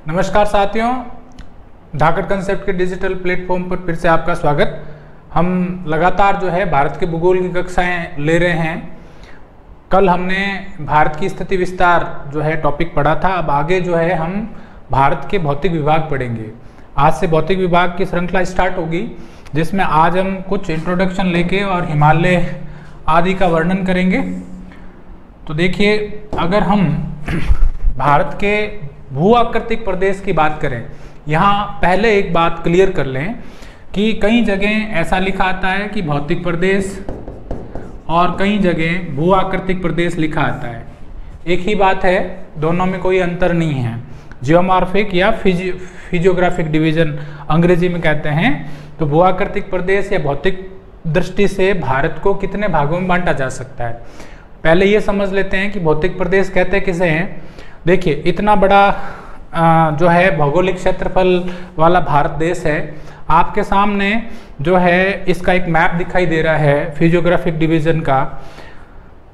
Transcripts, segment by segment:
नमस्कार साथियों, धाकड़ कंसेप्ट के डिजिटल प्लेटफॉर्म पर फिर से आपका स्वागत। हम लगातार जो है भारत के भूगोल की कक्षाएं ले रहे हैं। कल हमने भारत की स्थिति विस्तार जो है टॉपिक पढ़ा था। अब आगे जो है हम भारत के भौतिक विभाग पढ़ेंगे। आज से भौतिक विभाग की श्रृंखला स्टार्ट होगी, जिसमें आज हम कुछ इंट्रोडक्शन लेके और हिमालय आदि का वर्णन करेंगे। तो देखिए, अगर हम भारत के भू आकृतिक प्रदेश की बात करें, यहाँ पहले एक बात क्लियर कर लें कि कई जगह ऐसा लिखा आता है कि भौतिक प्रदेश और कई जगह भू आकृतिक प्रदेश लिखा आता है। एक ही बात है, दोनों में कोई अंतर नहीं है। जियोमॉर्फिक या फिजियोग्राफिक डिवीजन अंग्रेजी में कहते हैं। तो भू आकृतिक प्रदेश या भौतिक दृष्टि से भारत को कितने भागों में बांटा जा सकता है। पहले ये समझ लेते हैं कि भौतिक प्रदेश कहते किसे हैं। देखिए, इतना बड़ा जो है भौगोलिक क्षेत्रफल वाला भारत देश है। आपके सामने जो है इसका एक मैप दिखाई दे रहा है फिजियोग्राफिक डिवीजन का।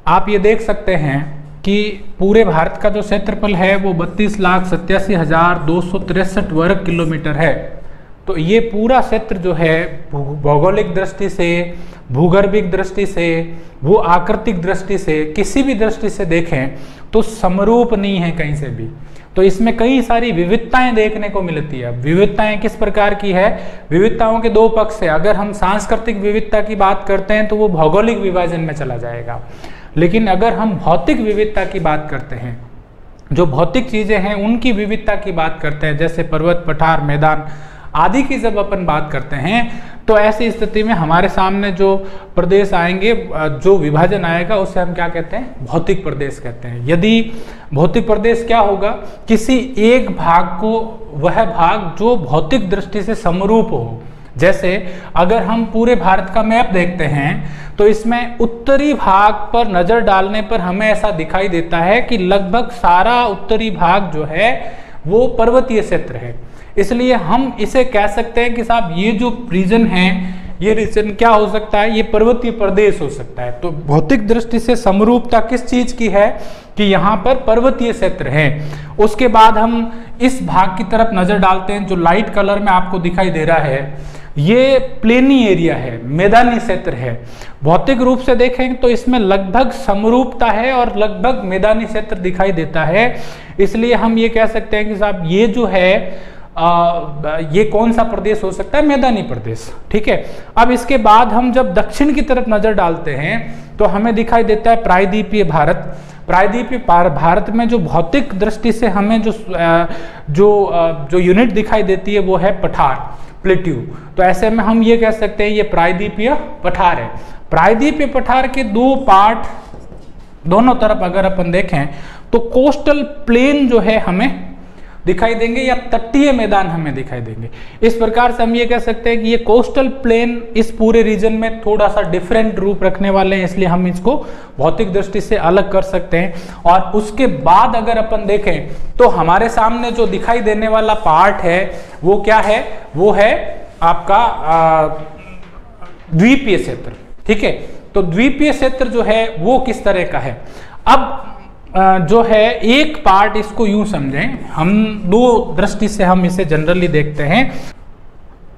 आप ये देख सकते हैं कि पूरे भारत का जो क्षेत्रफल है वो 32,87,263 वर्ग किलोमीटर है। तो ये पूरा क्षेत्र जो है भौगोलिक दृष्टि से, भूगर्भिक दृष्टि से, भू आकृतिक दृष्टि से, किसी भी दृष्टि से देखें तो समरूप नहीं है कहीं से भी। तो इसमें कई सारी विविधताएं देखने को मिलती है। विविधताएं किस प्रकार की है? विविधताओं के दो पक्ष है। अगर हम सांस्कृतिक विविधता की बात करते हैं तो वो भौगोलिक विभाजन में चला जाएगा, लेकिन अगर हम भौतिक विविधता की बात करते हैं, जो भौतिक चीजें हैं उनकी विविधता की बात करते हैं, जैसे पर्वत, पठार, मैदान आदि की जब अपन बात करते हैं, तो ऐसी स्थिति में हमारे सामने जो प्रदेश आएंगे, जो विभाजन आएगा, उसे हम क्या कहते हैं? भौतिक प्रदेश कहते हैं। यदि भौतिक प्रदेश क्या होगा? किसी एक भाग को, वह भाग जो भौतिक दृष्टि से समरूप हो। जैसे अगर हम पूरे भारत का मैप देखते हैं तो इसमें उत्तरी भाग पर नजर डालने पर हमें ऐसा दिखाई देता है कि लगभग सारा उत्तरी भाग जो है वो पर्वतीय क्षेत्र है। इसलिए हम इसे कह सकते हैं कि साहब ये जो रीजन है, ये रीजन क्या हो सकता है? ये पर्वतीय प्रदेश हो सकता है। तो भौतिक दृष्टि से समरूपता किस चीज की है? कि यहाँ पर पर्वतीय क्षेत्र है। उसके बाद हम इस भाग की तरफ नजर डालते हैं, जो लाइट कलर में आपको दिखाई दे रहा है, ये प्लेनी एरिया है, मैदानी क्षेत्र है। भौतिक रूप से देखें तो इसमें लगभग समरूपता है और लगभग मैदानी क्षेत्र दिखाई देता है। इसलिए हम ये कह सकते हैं कि साहब ये जो है ये कौन सा प्रदेश हो सकता है? मैदानी प्रदेश। ठीक है। अब इसके बाद हम जब दक्षिण की तरफ नजर डालते हैं तो हमें दिखाई देता है प्रायद्वीपीय भारत। प्रायद्वीपीय भारत में जो भौतिक दृष्टि से हमें जो यूनिट दिखाई देती है वो है पठार, प्लेट्यू। तो ऐसे में हम ये कह सकते हैं ये प्रायद्वीपीय पठार है। प्रायद्वीपीय पठार के दो पार्ट, दोनों तरफ अगर अपन देखें तो कोस्टल प्लेन जो है हमें दिखाई देंगे या तटीय मैदान हमें दिखाई देंगे। इस प्रकार से हम ये कह सकते हैं कि ये कोस्टल प्लेन इस पूरे रीजन में थोड़ा सा डिफरेंट रूप रखने वाले हैं, इसलिए हम इसको भौतिक दृष्टि से अलग कर सकते हैं। और उसके बाद अगर अपन देखें तो हमारे सामने जो दिखाई देने वाला पार्ट है वो क्या है? वो है आपका द्वीपीय क्षेत्र। ठीक है। तो द्वीपीय क्षेत्र जो है वो किस तरह का है? अब जो है एक पार्ट, इसको यूं समझें, हम दो दृष्टि से हम इसे जनरली देखते हैं।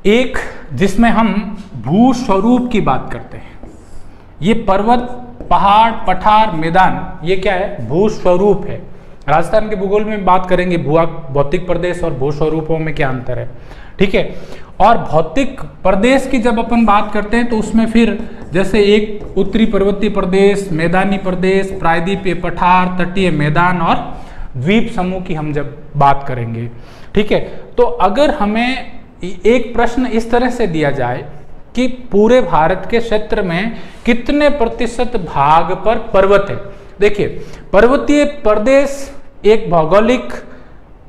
एक जिसमें हम भू स्वरूप की बात करते हैं, ये पर्वत, पहाड़, पठार, मैदान, ये क्या है? भू स्वरूप है। राजस्थान के भूगोल में बात करेंगे भौतिक प्रदेश और भू स्वरूपों में क्या अंतर है। ठीक है। और भौतिक प्रदेश की जब अपन बात करते हैं तो उसमें फिर जैसे एक उत्तरी पर्वतीय प्रदेश, मैदानी प्रदेश, प्रायद्वीपीय पठार, तटीय मैदान और द्वीप समूह की हम जब बात करेंगे। ठीक है। तो अगर हमें एक प्रश्न इस तरह से दिया जाए कि पूरे भारत के क्षेत्र में कितने प्रतिशत भाग पर पर्वत है। देखिए, पर्वतीय प्रदेश एक भौगोलिक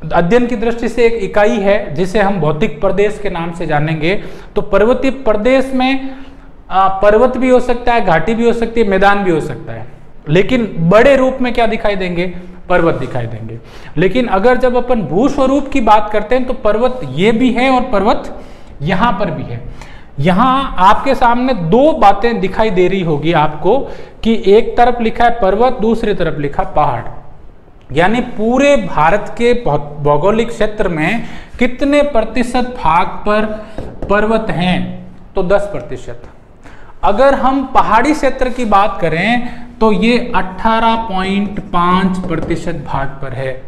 अध्ययन की दृष्टि से एक इकाई है जिसे हम भौतिक प्रदेश के नाम से जानेंगे। तो पर्वतीय प्रदेश में पर्वत भी हो सकता है, घाटी भी हो सकती है, मैदान भी हो सकता है, लेकिन बड़े रूप में क्या दिखाई देंगे? पर्वत दिखाई देंगे। लेकिन अगर जब अपन भू स्वरूप की बात करते हैं तो पर्वत ये भी है और पर्वत यहां पर भी है। यहां आपके सामने दो बातें दिखाई दे रही होगी आपको कि एक तरफ लिखा है पर्वत, दूसरी तरफ लिखा पहाड़। यानी पूरे भारत के भौगोलिक क्षेत्र में कितने प्रतिशत भाग पर पर्वत हैं, तो 10%। अगर हम पहाड़ी क्षेत्र की बात करें तो ये 18.5% भाग पर है,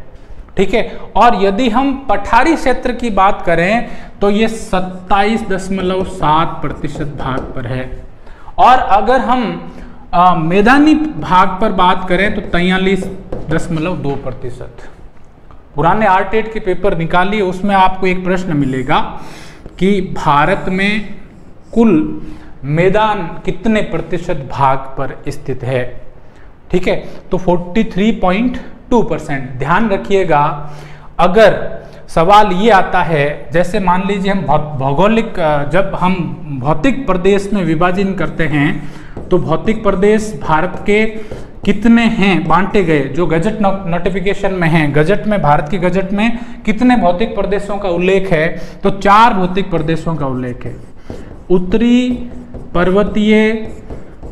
ठीक है। और यदि हम पठारी क्षेत्र की बात करें तो ये 27.7% भाग पर है। और अगर हम मैदानी भाग पर बात करें तो 43.2%। पुराने आरटेट के पेपर निकालिए, उसमें आपको एक प्रश्न मिलेगा कि भारत में कुल मैदान कितने प्रतिशत भाग पर स्थित है, ठीक है। तो 43.2%। ध्यान रखिएगा, अगर सवाल ये आता है, जैसे मान लीजिए हम भौगोलिक, जब हम भौतिक प्रदेश में विभाजन करते हैं तो भौतिक प्रदेश भारत के कितने हैं बांटे गए, जो गजट नोटिफिकेशन में है, गजट में, भारत की गजट में कितने भौतिक प्रदेशों का उल्लेख है, तो 4 भौतिक प्रदेशों का उल्लेख है। उत्तरी पर्वतीय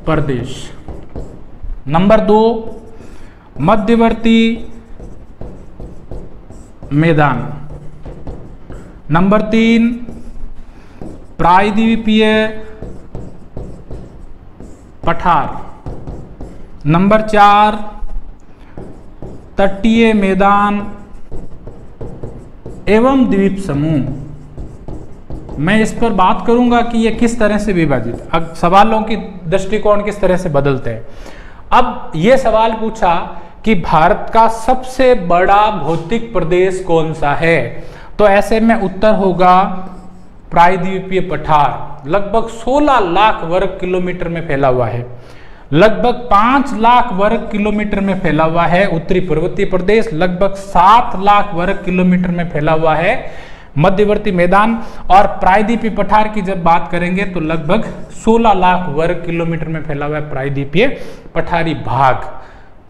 प्रदेश, नंबर 2 मध्यवर्ती मैदान, नंबर 3 प्रायद्वीपीय पठार, नंबर 4 तटीय मैदान एवं द्वीप समूह। मैं इस पर बात करूंगा कि ये किस तरह से विभाजित, अब सवालों की दृष्टिकोण किस तरह से बदलते हैं। अब ये सवाल पूछा कि भारत का सबसे बड़ा भौतिक प्रदेश कौन सा है, तो ऐसे में उत्तर होगा प्रायद्वीपीय पठार। लगभग 16 लाख वर्ग किलोमीटर में फैला हुआ है, लगभग 5 लाख वर्ग किलोमीटर में फैला हुआ है उत्तरी पर्वतीय प्रदेश, लगभग 7 लाख वर्ग किलोमीटर में फैला हुआ है मध्यवर्ती मैदान, और प्रायद्वीपीय पठार की जब बात करेंगे तो लगभग 16 लाख वर्ग किलोमीटर में फैला हुआ है प्रायद्वीपीय पठारी भाग।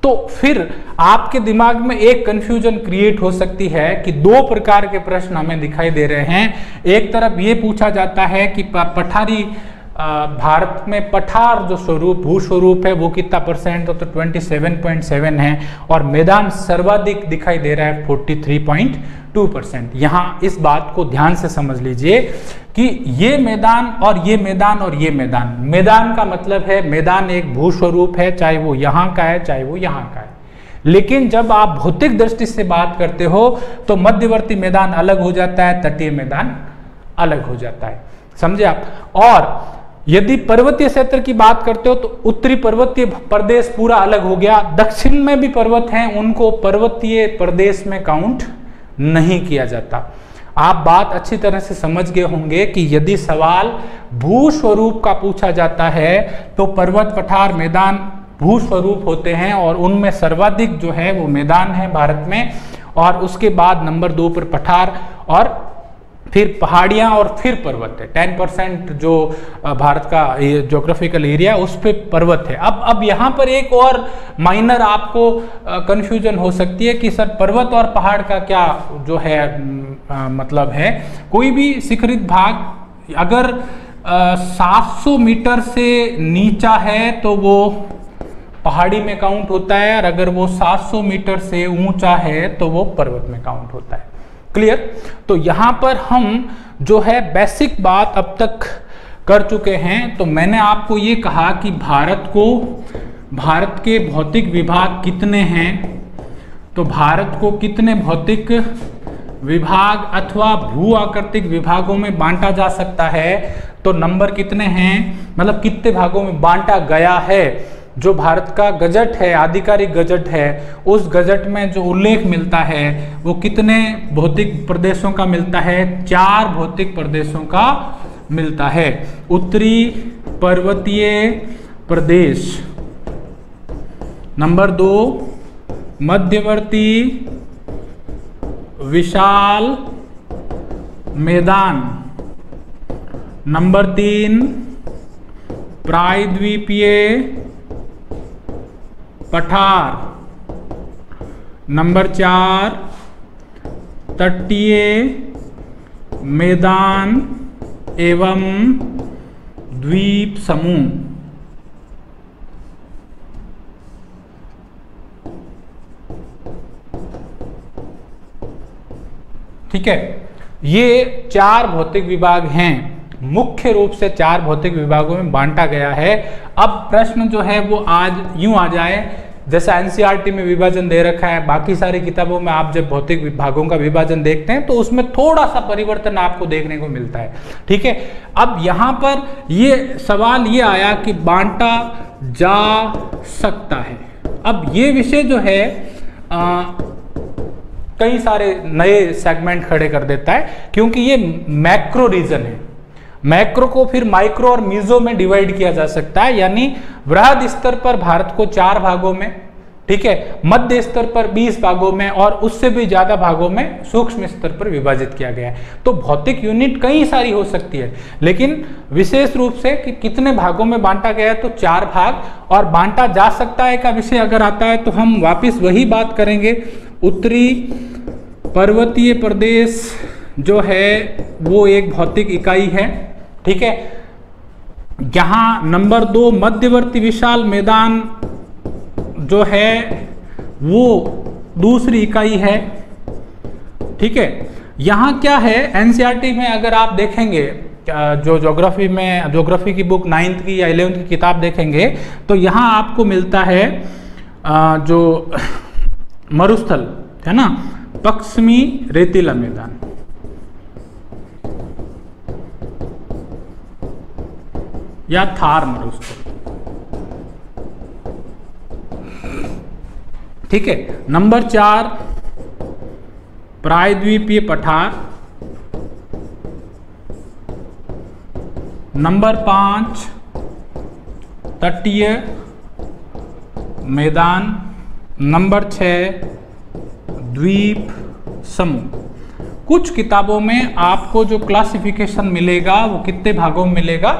तो फिर आपके दिमाग में एक कंफ्यूजन क्रिएट हो सकती है कि 2 प्रकार के प्रश्न हमें दिखाई दे रहे हैं। एक तरफ ये पूछा जाता है कि पठारी, भारत में पठार जो स्वरूप, भू स्वरूप है वो कितना परसेंट, तो 27.7 है, और मैदान सर्वाधिक दिखाई दे रहा है 43.2%। यहाँ इस बात को ध्यान से समझ लीजिए कि ये मैदान और ये मैदान और ये मैदान, मैदान का मतलब है मैदान एक भू स्वरूप है, चाहे वो यहाँ का है चाहे वो यहाँ का है। लेकिन जब आप भौतिक दृष्टि से बात करते हो तो मध्यवर्ती मैदान अलग हो जाता है, तटीय मैदान अलग हो जाता है, समझे आप। और यदि पर्वतीय क्षेत्र की बात करते हो तो उत्तरी पर्वतीय प्रदेश पूरा अलग हो गया, दक्षिण में भी पर्वत हैं, उनको पर्वतीय प्रदेश में काउंट नहीं किया जाता। आप बात अच्छी तरह से समझ गए होंगे कि यदि सवाल भू स्वरूप का पूछा जाता है तो पर्वत, पठार, मैदान भू स्वरूप होते हैं, और उनमें सर्वाधिक जो है वो मैदान है भारत में, और उसके बाद नंबर 2 पर पठार, और फिर पहाड़ियाँ, और फिर पर्वत है। 10% जो भारत का ज्योग्राफिकल एरिया उस पे पर्वत है। अब यहाँ पर एक और माइनर आपको कंफ्यूजन हो सकती है कि सर पर्वत और पहाड़ का क्या जो है मतलब है। कोई भी शिखरित भाग अगर 700 मीटर से नीचा है तो वो पहाड़ी में काउंट होता है, और अगर वो 700 मीटर से ऊंचा है तो वो पर्वत में काउंट होता है। क्लियर। तो यहां पर हम जो है बेसिक बात अब तक कर चुके हैं। तो मैंने आपको ये कहा कि भारत के भौतिक विभाग कितने हैं, तो भारत को कितने भौतिक विभाग अथवा भू आकृतिक विभागों में बांटा जा सकता है, तो नंबर कितने हैं, मतलब कितने भागों में बांटा गया है। जो भारत का गजट है, आधिकारिक गजट है, उस गजट में जो उल्लेख मिलता है वो कितने भौतिक प्रदेशों का मिलता है, 4 भौतिक प्रदेशों का मिलता है। उत्तरी पर्वतीय प्रदेश, नंबर 2 मध्यवर्ती विशाल मैदान, नंबर 3 प्रायद्वीपीय पठार, नंबर 4 तटीय मैदान एवं द्वीप समूह। ठीक है, ये 4 भौतिक विभाग हैं, मुख्य रूप से 4 भौतिक विभागों में बांटा गया है। अब प्रश्न जो है वो आज यूं आ जाए, जैसा एनसीईआरटी में विभाजन दे रखा है, बाकी सारी किताबों में आप जब भौतिक विभागों का विभाजन देखते हैं तो उसमें थोड़ा सा परिवर्तन आपको देखने को मिलता है। ठीक है, अब यहाँ पर ये सवाल ये आया कि बांटा जा सकता है। अब ये विषय जो है कई सारे नए सेगमेंट खड़े कर देता है, क्योंकि ये मैक्रो रीजन है। मैक्रो को फिर माइक्रो और मीजो में डिवाइड किया जा सकता है, यानी वृहद स्तर पर भारत को 4 भागों में, ठीक है, मध्य स्तर पर 20 भागों में और उससे भी ज्यादा भागों में सूक्ष्म स्तर पर विभाजित किया गया है। तो भौतिक यूनिट कई सारी हो सकती है, लेकिन विशेष रूप से कि कितने भागों में बांटा गया है, तो 4 भाग। और बांटा जा सकता है का विषय अगर आता है तो हम वापस वही बात करेंगे। उत्तरी पर्वतीय प्रदेश जो है वो एक भौतिक इकाई है, ठीक है। यहां नंबर 2 मध्यवर्ती विशाल मैदान जो है वो दूसरी इकाई है, ठीक है। यहां क्या है, एनसीईआरटी में अगर आप देखेंगे, जो ज्योग्राफी की बुक 9th की या 11th की किताब देखेंगे, तो यहां आपको मिलता है जो मरुस्थल है ना, पश्चिमी रेतीला मैदान, या थार मरुस्थल, ठीक है। नंबर 4 प्रायद्वीपीय पठार, नंबर 5 तटीय मैदान, नंबर 6 द्वीप समूह। कुछ किताबों में आपको जो क्लासिफिकेशन मिलेगा वो कितने भागों में मिलेगा,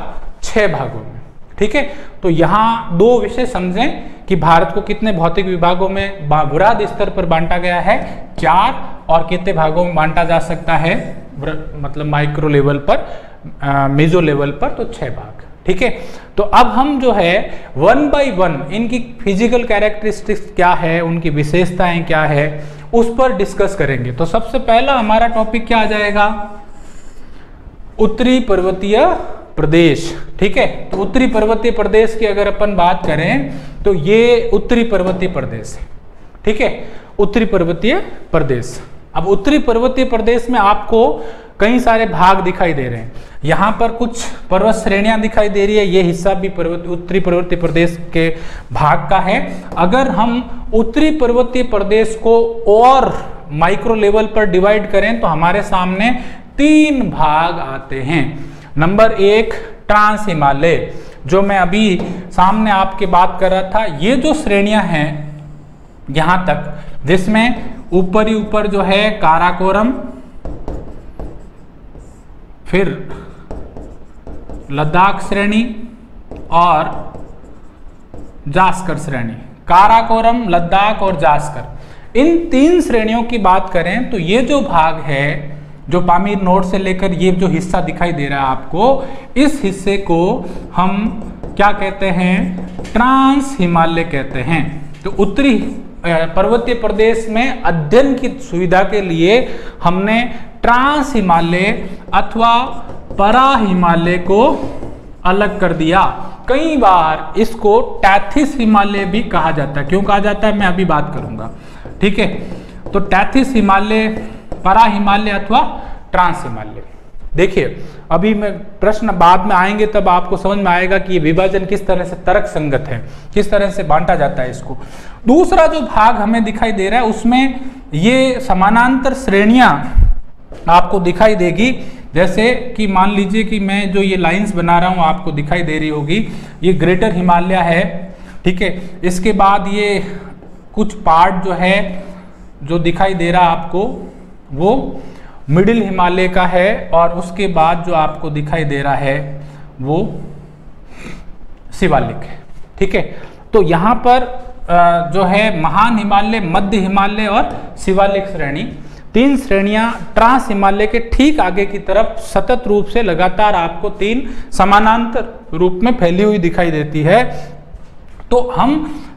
6 भागों में, ठीक है। तो यहाँ 2 विषय समझें कि भारत को कितने भौतिक विभागों में वृहद स्तर पर बांटा गया है, 4, और कितने भागों में बांटा जा सकता है, मतलब माइक्रो लेवल पर, मेजो लेवल पर, तो 6 भाग, ठीक है। तो अब हम जो है 1 by 1 इनकी फिजिकल कैरेक्टरिस्टिक्स क्या है, उनकी विशेषताएं क्या है, उस पर डिस्कस करेंगे। तो सबसे पहला हमारा टॉपिक क्या आ जाएगा, उत्तरी पर्वतीय प्रदेश, ठीक है। तो उत्तरी पर्वतीय प्रदेश की अगर अपन बात करें तो ये उत्तरी पर्वतीय प्रदेश है, ठीक है, उत्तरी पर्वतीय प्रदेश। अब उत्तरी पर्वतीय प्रदेश में आपको कई सारे भाग दिखाई दे रहे हैं। यहाँ पर कुछ पर्वत श्रेणियां दिखाई दे रही है, ये हिस्सा भी उत्तरी पर्वतीय प्रदेश के भाग का है। अगर हम उत्तरी पर्वतीय प्रदेश को और माइक्रो लेवल पर डिवाइड करें तो हमारे सामने 3 भाग आते हैं। नंबर 1 ट्रांस हिमालय, जो मैं अभी सामने आपके बात कर रहा था, ये जो श्रेणियां हैं यहां तक, जिसमें ऊपर जो है काराकोरम, फिर लद्दाख श्रेणी और जास्कर श्रेणी, काराकोरम, लद्दाख और जास्कर, इन 3 श्रेणियों की बात करें तो ये जो भाग है, जो पामीर नोड से लेकर ये जो हिस्सा दिखाई दे रहा है आपको, इस हिस्से को हम क्या कहते हैं, ट्रांस हिमालय कहते हैं। तो उत्तरी पर्वतीय प्रदेश में अध्ययन की सुविधा के लिए हमने ट्रांस हिमालय अथवा परा हिमालय को अलग कर दिया। कई बार इसको टैथिस हिमालय भी कहा जाता है। क्यों कहा जाता है मैं अभी बात करूंगा, ठीक है। तो टैथिस हिमालय, परा हिमालय अथवा ट्रांस हिमालय। देखिए अभी मैं प्रश्न बाद में आएंगे तब आपको समझ में आएगा कि ये विभाजन किस तरह से तर्क संगत है, किस तरह से बांटा जाता है इसको। दूसरा जो भाग हमें दिखाई दे रहा है उसमें ये समानांतर श्रेणियां आपको दिखाई देगी। जैसे कि मान लीजिए कि मैं जो ये लाइंस बना रहा हूं आपको दिखाई दे रही होगी, ये ग्रेटर हिमालय है, ठीक है। इसके बाद ये कुछ पार्ट जो है जो दिखाई दे रहा आपको वो मिडिल हिमालय का है, और उसके बाद जो आपको दिखाई दे रहा है वो शिवालिक है, ठीक है। तो यहाँ पर जो है महान हिमालय, मध्य हिमालय और शिवालिक श्रेणी, 3 श्रेणियां ट्रांस हिमालय के ठीक आगे की तरफ सतत रूप से लगातार आपको 3 समानांतर रूप में फैली हुई दिखाई देती है। तो हम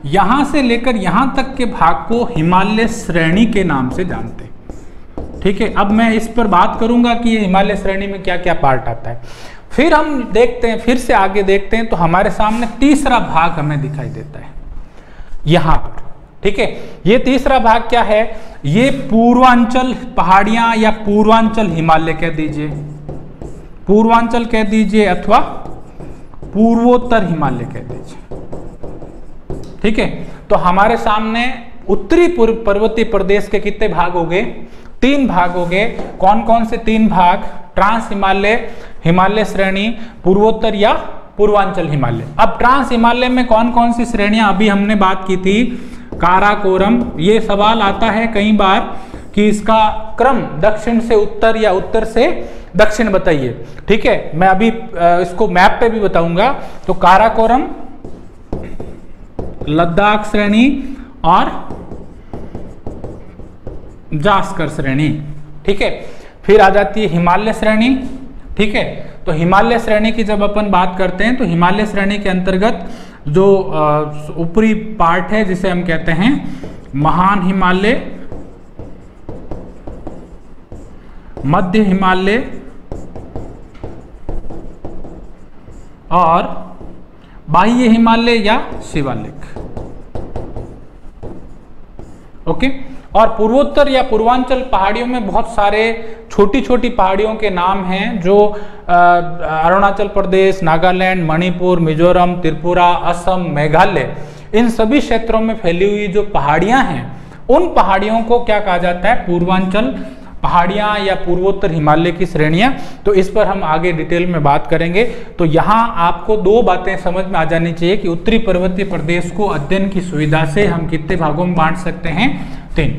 यहां से लेकर यहां तक के भाग को हिमालय श्रेणी के नाम से जानते हैं, ठीक है, अब मैं इस पर बात करूंगा कि ये हिमालय श्रेणी में क्या क्या पार्ट आता है। फिर हम देखते हैं, फिर से आगे देखते हैं, तो हमारे सामने तीसरा भाग हमें दिखाई देता है यहां पर। ठीक है, ये तीसरा भाग क्या है, ये पूर्वांचल पहाड़ियां या पूर्वांचल हिमालय कह दीजिए, पूर्वांचल कह दीजिए अथवा पूर्वोत्तर हिमालय कह दीजिए। ठीक है, तो हमारे सामने उत्तरी पर्वतीय प्रदेश के कितने भाग हो गए, 3 भाग हो गए। कौन कौन से 3 भाग, ट्रांस हिमालय, हिमालय श्रेणी, पूर्वोत्तर या पूर्वांचल हिमालय। अब ट्रांस हिमालय में कौन कौन सी श्रेणियां, अभी हमने बात की थी काराकोरम। ये सवाल आता है कई बार कि इसका क्रम दक्षिण से उत्तर या उत्तर से दक्षिण बताइए। ठीक है, मैं अभी इसको मैप पे भी बताऊंगा। तो काराकोरम, लद्दाख श्रेणी और जास्कर श्रेणी। ठीक है, फिर आ जाती है हिमालय श्रेणी। ठीक है, तो हिमालय श्रेणी की जब अपन बात करते हैं तो हिमालय श्रेणी के अंतर्गत जो ऊपरी पार्ट है जिसे हम कहते हैं महान हिमालय, मध्य हिमालय और बाह्य हिमालय या शिवालिक। ओके, और पूर्वोत्तर या पूर्वांचल पहाड़ियों में बहुत सारे छोटी छोटी पहाड़ियों के नाम हैं जो अरुणाचल प्रदेश, नागालैंड, मणिपुर, मिजोरम, त्रिपुरा, असम, मेघालय, इन सभी क्षेत्रों में फैली हुई जो पहाड़ियां हैं उन पहाड़ियों को क्या कहा जाता है, पूर्वांचल पहाड़ियां या पूर्वोत्तर हिमालय की श्रेणियां। तो इस पर हम आगे डिटेल में बात करेंगे। तो यहाँ आपको 2 बातें समझ में आ जानी चाहिए कि उत्तरी पर्वतीय प्रदेश को अध्ययन की सुविधा से हम कितने भागों में बांट सकते हैं, 3।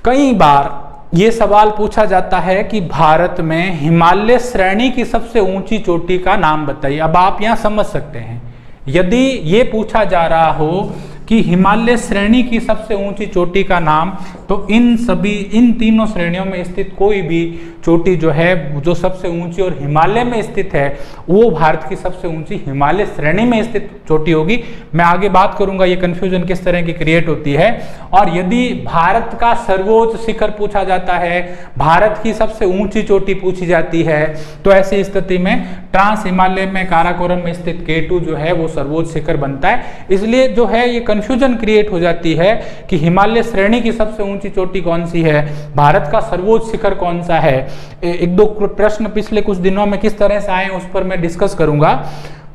कई बार ये सवाल पूछा जाता है कि भारत में हिमालय श्रेणी की सबसे ऊंची चोटी का नाम बताइए। अब आप यहाँ समझ सकते हैं, यदि ये पूछा जा रहा हो कि हिमालय श्रेणी की सबसे ऊंची चोटी का नाम, तो इन तीनों श्रेणियों में स्थित कोई भी चोटी जो है, जो सबसे ऊंची और हिमालय में स्थित है, वो भारत की सबसे ऊंची हिमालय श्रेणी में स्थित चोटी होगी। मैं आगे बात करूंगा ये कंफ्यूजन किस तरह की क्रिएट होती है। और यदि भारत का सर्वोच्च शिखर पूछा जाता है, भारत की सबसे ऊंची चोटी पूछी जाती है, तो ऐसी स्थिति में ट्रांस हिमालय में काराकोरम में स्थित K2 जो है वो सर्वोच्च शिखर बनता है। इसलिए जो है ये कंफ्यूजन क्रिएट हो जाती है कि हिमालय श्रेणी की सबसे ऊंची चोटी कौन सी है, भारत का सर्वोच्च शिखर कौन सा है। 1-2 प्रश्न पिछले कुछ दिनों में किस तरह से आए उस पर मैं डिस्कस करूंगा।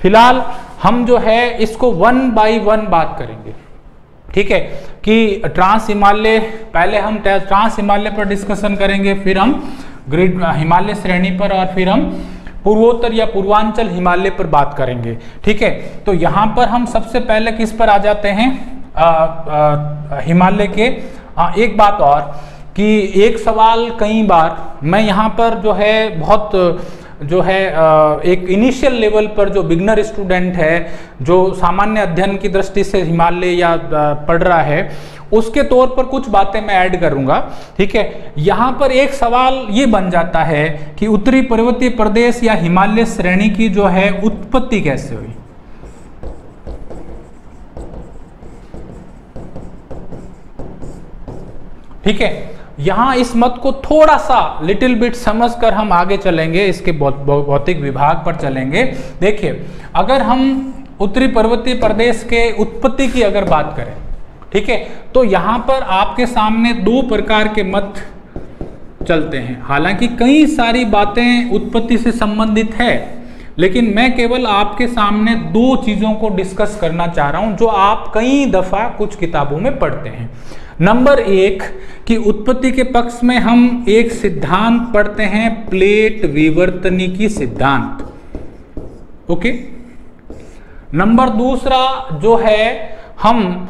फिलहाल हम जो है इसको 1 बाय 1 बात करेंगे। ठीक है, कि ट्रांस हिमालय, पहले हम ट्रांस हिमालय पर डिस्कशन करेंगे, फिर हम ग्रेड हिमालय श्रेणी पर, और फिर हम पूर्वोत्तर या पूर्वांचल हिमालय पर बात करेंगे। ठीक है, तो यहाँ पर हम सबसे पहले किस पर आ जाते हैं, हिमालय के। एक बात और कि एक सवाल कई बार मैं यहाँ पर जो है बहुत जो है एक इनिशियल लेवल पर जो बिगनर स्टूडेंट है, जो सामान्य अध्ययन की दृष्टि से हिमालय या पढ़ रहा है, उसके तौर पर कुछ बातें मैं ऐड करूंगा। ठीक है, यहाँ पर एक सवाल ये बन जाता है कि उत्तरी पर्वतीय प्रदेश या हिमालय श्रेणी की जो है उत्पत्ति कैसे हुई। ठीक है, यहाँ इस मत को थोड़ा सा लिटिल बिट समझकर हम आगे चलेंगे, इसके भौतिक विभाग पर चलेंगे। देखिए, अगर हम उत्तरी पर्वतीय प्रदेश के उत्पत्ति की अगर बात करें, ठीक है, तो यहाँ पर आपके सामने 2 प्रकार के मत चलते हैं। हालांकि कई सारी बातें उत्पत्ति से संबंधित है, लेकिन मैं केवल आपके सामने 2 चीजों को डिस्कस करना चाह रहा हूं जो आप कई दफा कुछ किताबों में पढ़ते हैं। नंबर 1 कि उत्पत्ति के पक्ष में हम एक सिद्धांत पढ़ते हैं, प्लेट विवर्तनिकी सिद्धांत। ओके। नंबर 2 जो है, हम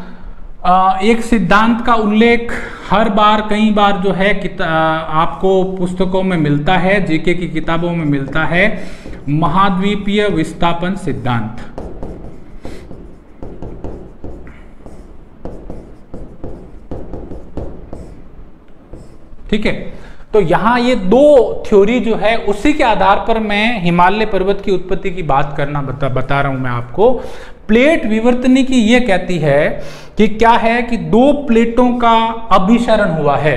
एक सिद्धांत का उल्लेख हर बार कई बार जो है आपको पुस्तकों में मिलता है, जीके की किताबों में मिलता है, महाद्वीपीय विस्थापन सिद्धांत। ठीक है, तो यहाँ ये 2 थ्योरी जो है उसी के आधार पर मैं हिमालय पर्वत की उत्पत्ति की बात करना बता रहा हूं मैं आपको। प्लेट विवर्तनिकी ये कहती है कि क्या है कि 2 प्लेटों का अभिसरण हुआ है।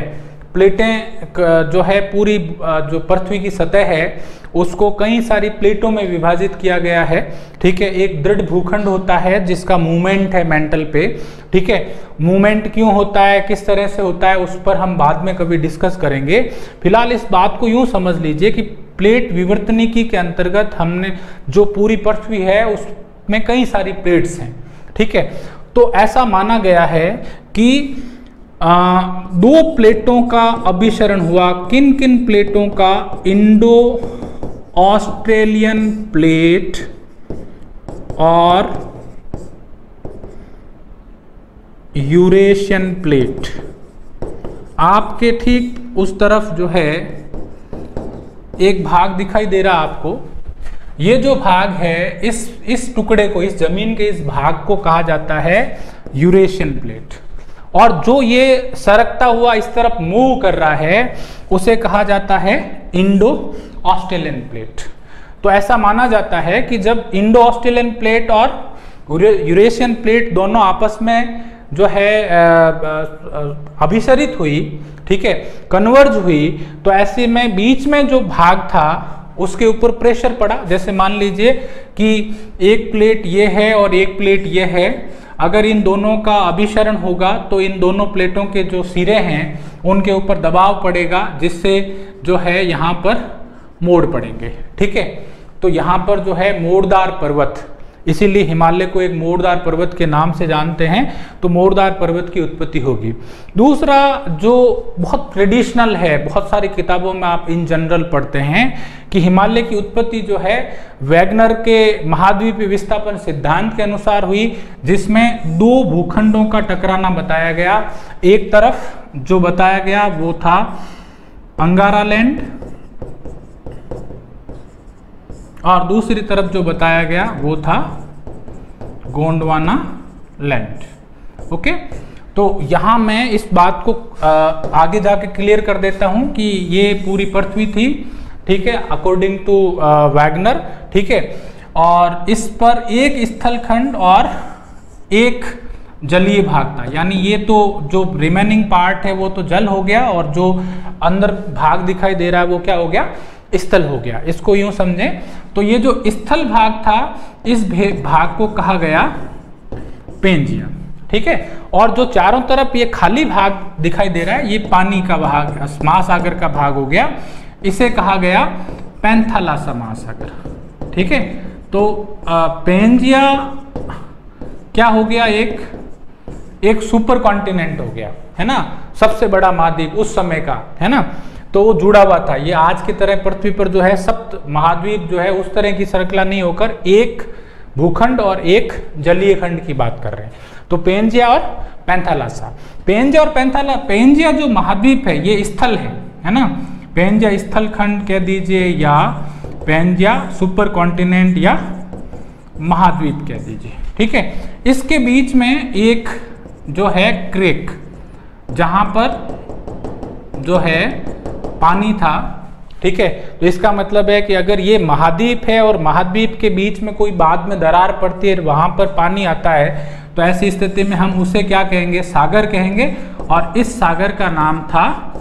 प्लेटें जो है पूरी जो पृथ्वी की सतह है उसको कई सारी प्लेटों में विभाजित किया गया है। ठीक है, एक दृढ़ भूखंड होता है जिसका मूवमेंट है मेंटल पे। ठीक है, मूवमेंट क्यों होता है, किस तरह से होता है, उस पर हम बाद में कभी डिस्कस करेंगे। फिलहाल इस बात को यूं समझ लीजिए कि प्लेट विवर्तनिकी के अंतर्गत हमने जो पूरी पृथ्वी है उसमें कई सारी प्लेट्स हैं। ठीक है, तो ऐसा माना गया है कि दो प्लेटों का अभिसरण हुआ। किन किन प्लेटों का? इंडो ऑस्ट्रेलियन प्लेट और यूरेशियन प्लेट। आपके ठीक उस तरफ जो है एक भाग दिखाई दे रहा आपको। ये जो भाग है इस टुकड़े को, इस जमीन के इस भाग को कहा जाता है यूरेशियन प्लेट। और जो ये सरकता हुआ इस तरफ मूव कर रहा है उसे कहा जाता है इंडो ऑस्ट्रेलियन प्लेट। तो ऐसा माना जाता है कि जब इंडो ऑस्ट्रेलियन प्लेट और यूरेशियन प्लेट दोनों आपस में जो है अभिसरित हुई, ठीक है, कन्वर्ज हुई, तो ऐसे में बीच में जो भाग था उसके ऊपर प्रेशर पड़ा। जैसे मान लीजिए कि एक प्लेट ये है और एक प्लेट ये है, अगर इन दोनों का अभिसरण होगा तो इन दोनों प्लेटों के जो सिरे हैं उनके ऊपर दबाव पड़ेगा, जिससे जो है यहाँ पर मोड़ पड़ेंगे। ठीक है, तो यहाँ पर जो है मोड़दार पर्वत, इसीलिए हिमालय को एक मोड़दार पर्वत के नाम से जानते हैं, तो मोड़दार पर्वत की उत्पत्ति होगी। दूसरा जो बहुत ट्रेडिशनल है, बहुत सारी किताबों में आप इन जनरल पढ़ते हैं कि हिमालय की उत्पत्ति जो है वैगनर के महाद्वीपीय विस्थापन सिद्धांत के अनुसार हुई, जिसमें दो भूखंडों का टकराना बताया गया। एक तरफ जो बताया गया वो था अंगारा लैंड और दूसरी तरफ जो बताया गया वो था गोंडवाना लैंड। ओके, तो यहाँ मैं इस बात को आगे जाके क्लियर कर देता हूँ कि ये पूरी पृथ्वी थी, ठीक है, अकॉर्डिंग टू वैगनर। ठीक है, और इस पर एक स्थलखंड और एक जलीय भाग था, यानी ये तो जो रिमेनिंग पार्ट है वो तो जल हो गया और जो अंदर भाग दिखाई दे रहा है वो क्या हो गया? स्थल हो गया। इसको यूं समझें, तो ये जो स्थल भाग था इस भाग को कहा गया पेंजिया। ठीक है, और जो चारों तरफ ये खाली भाग दिखाई दे रहा है ये पानी का भाग, महासागर का भाग हो गया, इसे कहा गया पैंथालासा महासागर। ठीक है, तो पेंजिया क्या हो गया? एक सुपर कॉन्टिनेंट हो गया, है ना, सबसे बड़ा महाद्वीप उस समय का, है ना, तो वो जुड़ा हुआ था। ये आज की तरह पृथ्वी पर जो है सप्त महाद्वीप जो है उस तरह की श्रृंखला नहीं होकर एक भूखंड और एक जलीय खंड की बात कर रहे हैं। तो पेंजिया और पैंथालासा, पेंजिया और पेंजिया जो महाद्वीप है ये स्थल है ना, पेंजिया स्थल खंड कह दीजिए या पेंजिया सुपर कॉन्टिनेंट या महाद्वीप कह दीजिए। ठीक है, इसके बीच में एक जो है क्रेक, जहां पर जो है पानी था। ठीक है, तो इसका मतलब है कि अगर ये महाद्वीप है और महाद्वीप के बीच में कोई बाद में दरार पड़ती है, वहां पर पानी आता है, तो ऐसी स्थिति में हम उसे क्या कहेंगे? सागर कहेंगे। और इस सागर का नाम था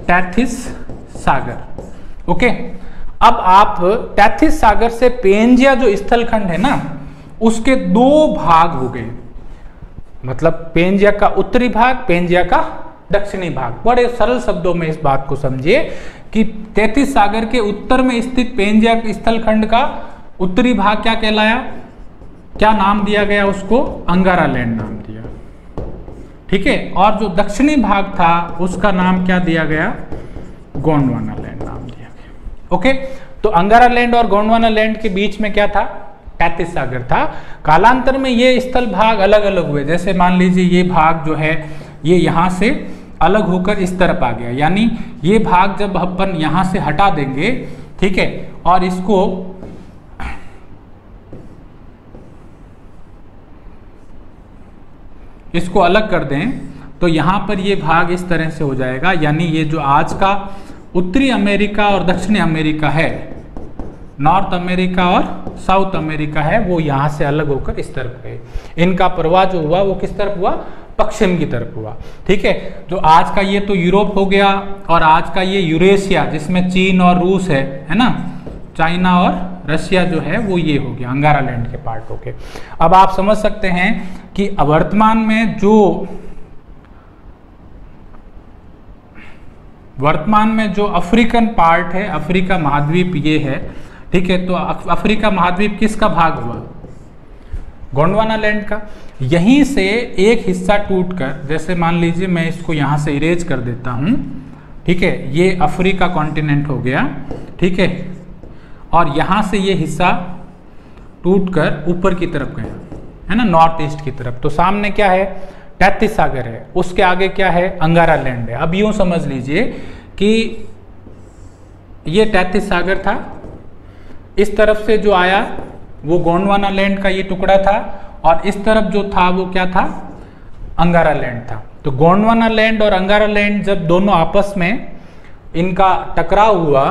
टैथिस सागर। ओके, अब आप टैथिस सागर से पेंजिया जो स्थलखंड है ना उसके दो भाग हो गए, मतलब पेंजिया का उत्तरी भाग, पेंजिया का दक्षिणी भाग। बड़े सरल शब्दों में इस बात को समझिए कि तैथिस सागर के उत्तर में स्थित पेंजिया स्थलखंड का उत्तरी भाग क्या कहलाया? क्या नाम दिया गया उसको? अंगारा लैंड नाम दिया। ठीक है, और जो दक्षिणी भाग था उसका नाम क्या दिया गया? गोंडवाना लैंड नाम दिया गया। ओके, तो अंगारा लैंड और गोंडवाना लैंड के बीच में क्या था? टैथिस सागर था। कालांतर में ये स्थल भाग अलग अलग हुए। जैसे मान लीजिए ये भाग जो है ये यहाँ से अलग होकर इस तरफ आ गया, यानी ये भाग जब अपन यहाँ से हटा देंगे, ठीक है, और इसको अलग कर दें तो यहाँ पर ये भाग इस तरह से हो जाएगा। यानी ये जो आज का उत्तरी अमेरिका और दक्षिणी अमेरिका है, नॉर्थ अमेरिका और साउथ अमेरिका है, वो यहाँ से अलग होकर इस तरफ गए। इनका प्रवाह जो हुआ वो किस तरफ हुआ? पश्चिम की तरफ हुआ। ठीक है, जो आज का ये तो यूरोप हो गया और आज का ये यूरेशिया जिसमें चीन और रूस है ना, चाइना और रशिया जो है वो ये हो गया, अंगारा लैंड के पार्ट हो गए। अब आप समझ सकते हैं कि वर्तमान में जो अफ्रीकन पार्ट है, अफ्रीका महाद्वीप ये है। ठीक है, तो अफ्रीका महाद्वीप किसका भाग हुआ? गोंडवाना लैंड का। यहीं से एक हिस्सा टूटकर, जैसे मान लीजिए मैं इसको यहाँ से इरेज कर देता हूँ। ठीक है, ये अफ्रीका कॉन्टिनेंट हो गया। ठीक है, और यहाँ से ये हिस्सा टूटकर ऊपर की तरफ गया, है ना, नॉर्थ ईस्ट की तरफ। तो सामने क्या है? तैतीस सागर है, उसके आगे क्या है? अंगारा लैंड है। अब यूं समझ लीजिए कि ये तैतीस सागर था, इस तरफ से जो आया वो गोंडवाना लैंड का ये टुकड़ा था, और इस तरफ जो था वो क्या था? अंगारा लैंड था। तो गोंडवाना लैंड और अंगारा लैंड जब दोनों आपस में इनका टकराव हुआ,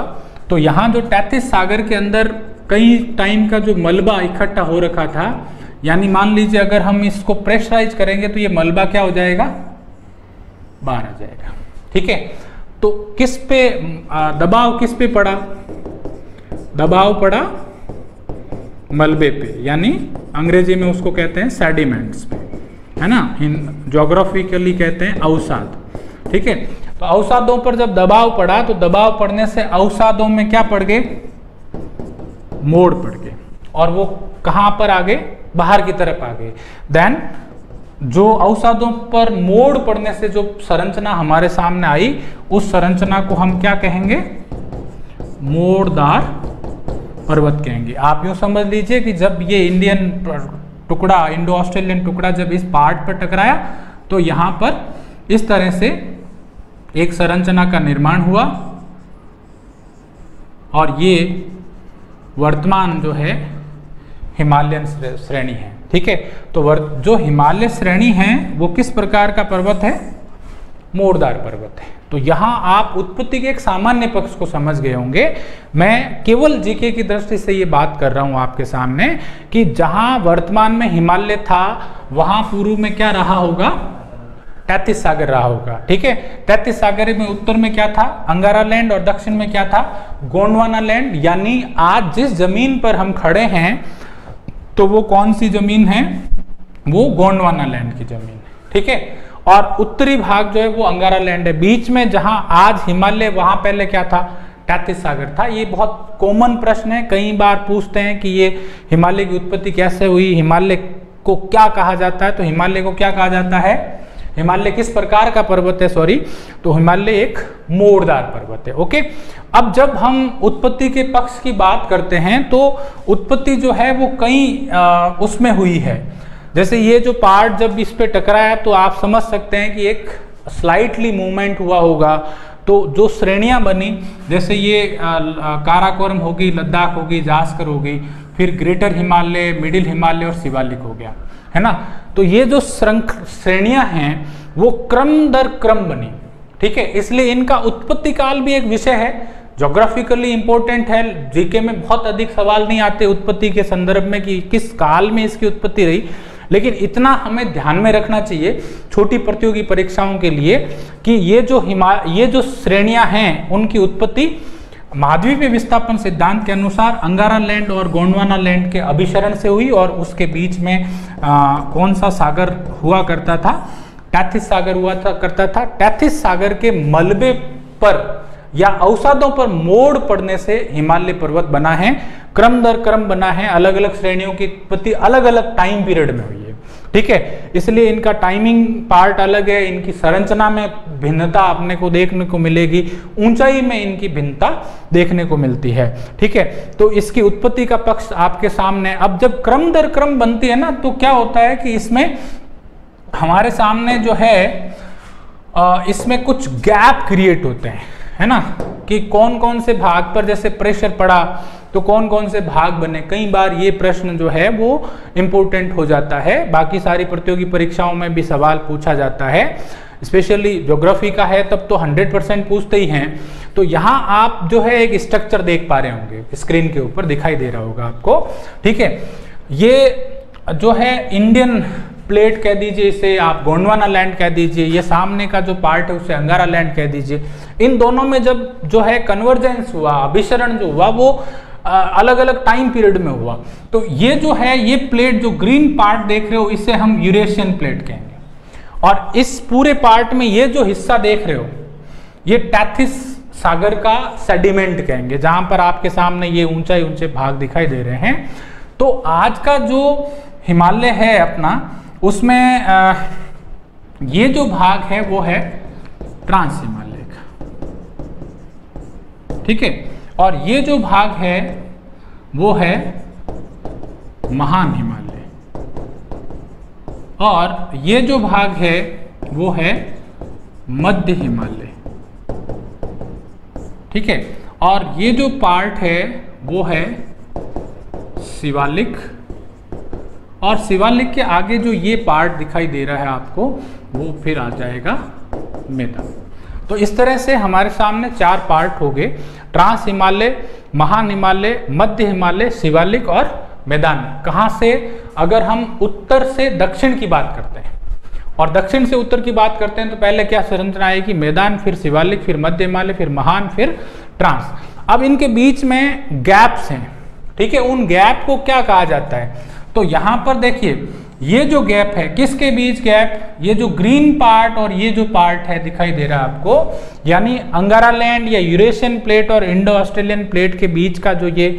तो यहाँ जो तैतीस सागर के अंदर कई टाइम का जो मलबा इकट्ठा हो रखा था, यानी मान लीजिए अगर हम इसको प्रेशराइज करेंगे तो ये मलबा क्या हो जाएगा? बाहर आ जाएगा। ठीक है, तो किस पे दबाव किस पे पड़ा? दबाव पड़ा मलबे पे, यानी अंग्रेजी में उसको कहते हैं सेडिमेंट्स पे, है ना, ज्योग्राफिकली कहते हैं अवसाद। ठीक है, तो अवसादों पर जब दबाव पड़ा तो दबाव पड़ने से अवसादों में क्या पड़ गए? मोड़ पड़ गए, और वो कहां पर आ गए? बाहर की तरफ आ गए। देन जो अवसादों पर मोड़ पड़ने से जो संरचना हमारे सामने आई, उस संरचना को हम क्या कहेंगे? मोड़दार पर्वत कहेंगे। आप यूं समझ लीजिए कि जब ये इंडियन टुकड़ा, इंडो ऑस्ट्रेलियन टुकड़ा जब इस पार्ट पर टकराया, तो यहां पर इस तरह से एक संरचना का निर्माण हुआ, और ये वर्तमान जो है हिमालयन श्रेणी है। ठीक है, तो जो हिमालय श्रेणी है वो किस प्रकार का पर्वत है? मोड़दार पर्वत है। तो यहाँ आप उत्पत्ति के एक सामान्य पक्ष को समझ गए होंगे। मैं केवल जीके की दृष्टि से ये बात कर रहा हूँ आपके सामने कि जहाँ वर्तमान में हिमालय था, वहाँ पूर्व में क्या रहा होगा? तैतीस सागर रहा होगा। ठीक है, तैतीस सागर में उत्तर में क्या था? अंगारा लैंड, और दक्षिण में क्या था? गोंडवाना लैंड। यानी आज जिस जमीन पर हम खड़े हैं, तो वो कौन सी जमीन है? वो गोंडवाना लैंड की जमीन है। ठीक है, और उत्तरी भाग जो है वो अंगारा लैंड है। बीच में जहां आज हिमालय, वहां पहले क्या था? तैतीस सागर था। ये बहुत कॉमन प्रश्न है, कई बार पूछते हैं कि ये हिमालय की उत्पत्ति कैसे हुई, हिमालय को क्या कहा जाता है? तो हिमालय को क्या कहा जाता है? हिमालय किस प्रकार का पर्वत है? सॉरी, तो हिमालय एक मोड़दार पर्वत है। ओके, अब जब हम उत्पत्ति के पक्ष की बात करते हैं, तो उत्पत्ति जो है वो कई उसमें हुई है। जैसे ये जो पार्ट जब इस पे टकराया, तो आप समझ सकते हैं कि एक स्लाइटली मूवमेंट हुआ होगा। तो जो श्रेणियां बनी, जैसे ये काराकोरम होगी, लद्दाख होगी, जास्कर होगी, फिर ग्रेटर हिमालय, मिडिल हिमालय और शिवालिक हो गया, है ना। तो ये जो श्रेणियां हैं वो क्रम दर क्रम बनी। ठीक है, इसलिए इनका उत्पत्ति काल भी एक विषय है, ज्योग्राफिकली इंपॉर्टेंट है। जीके में बहुत अधिक सवाल नहीं आते उत्पत्ति के संदर्भ में कि किस काल में इसकी उत्पत्ति रही, लेकिन इतना हमें ध्यान में रखना चाहिए छोटी प्रतियोगी परीक्षाओं के लिए कि ये जो श्रेणियां हैं उनकी उत्पत्ति महाद्वीपीय विस्थापन सिद्धांत के अनुसार अंगारा लैंड और गोंडवाना लैंड के अभिसरण से हुई, और उसके बीच में कौन सा सागर हुआ करता था? तैतीस सागर हुआ करता था। तैतीस सागर के मलबे पर या अवसादों पर मोड़ पड़ने से हिमालय पर्वत बना है, क्रम दर क्रम बना है। अलग अलग श्रेणियों की उत्पत्ति अलग अलग टाइम पीरियड में हुई है। ठीक है, इसलिए इनका टाइमिंग पार्ट अलग है, इनकी संरचना में भिन्नता अपने को देखने को मिलेगी, ऊंचाई में इनकी भिन्नता देखने को मिलती है। ठीक है, तो इसकी उत्पत्ति का पक्ष आपके सामने। अब जब क्रम दर क्रम बनती है ना, तो क्या होता है कि इसमें हमारे सामने जो है इसमें कुछ गैप क्रिएट होते हैं, है ना, कि कौन कौन से भाग पर जैसे प्रेशर पड़ा तो कौन कौन से भाग बने। कई बार ये प्रश्न जो है वो इम्पोर्टेंट हो जाता है, बाकी सारी प्रतियोगी परीक्षाओं में भी सवाल पूछा जाता है, स्पेशली ज्योग्राफी का है तब तो 100% पूछते ही हैं। तो यहाँ आप जो है एक स्ट्रक्चर देख पा रहे होंगे, स्क्रीन के ऊपर दिखाई दे रहा होगा आपको। ठीक है, ये जो है इंडियन प्लेट कह दीजिए, इसे आप गोंडवाना लैंड कह दीजिए, ये सामने का जो पार्ट है उसे अंगारा लैंड कह दीजिए। इन दोनों में जब जो है कन्वर्जेंस हुआ, अभिसरण जो हुआ वो अलग अलग टाइम पीरियड में हुआ। तो ये जो है, ये प्लेट जो ग्रीन पार्ट देख रहे हो इसे हम यूरेशियन प्लेट कहेंगे, और इस पूरे पार्ट में ये जो हिस्सा देख रहे हो ये टैथिस सागर का सेडिमेंट कहेंगे, जहां पर आपके सामने ये ऊंचे ऊंचे भाग दिखाई दे रहे हैं। तो आज का जो हिमालय है अपना, उसमें ये जो भाग है वो है ट्रांस हिमालय का, ठीक है, और ये जो भाग है वो है महान हिमालय, और ये जो भाग है वो है मध्य हिमालय, ठीक है, और ये जो पार्ट है वो है शिवालिक, और शिवालिक के आगे जो ये पार्ट दिखाई दे रहा है आपको वो फिर आ जाएगा मैदान। तो इस तरह से हमारे सामने 4 पार्ट हो गए, ट्रांस हिमालय, महान हिमालय, मध्य हिमालय, शिवालिक और मैदान। कहाँ से? अगर हम उत्तर से दक्षिण की बात करते हैं और दक्षिण से उत्तर की बात करते हैं तो पहले क्या संरचना आएगी? मैदान, फिर शिवालिक, फिर मध्य हिमालय, फिर महान, फिर ट्रांस। अब इनके बीच में गैप्स हैं, ठीक है, उन गैप को क्या कहा जाता है? तो यहां पर देखिए, ये जो गैप है, किसके बीच गैप? ये जो ग्रीन पार्ट और ये जो पार्ट है दिखाई दे रहा है आपको, यानी अंगारा लैंड या यूरेशियन प्लेट और इंडो ऑस्ट्रेलियन प्लेट के बीच का जो ये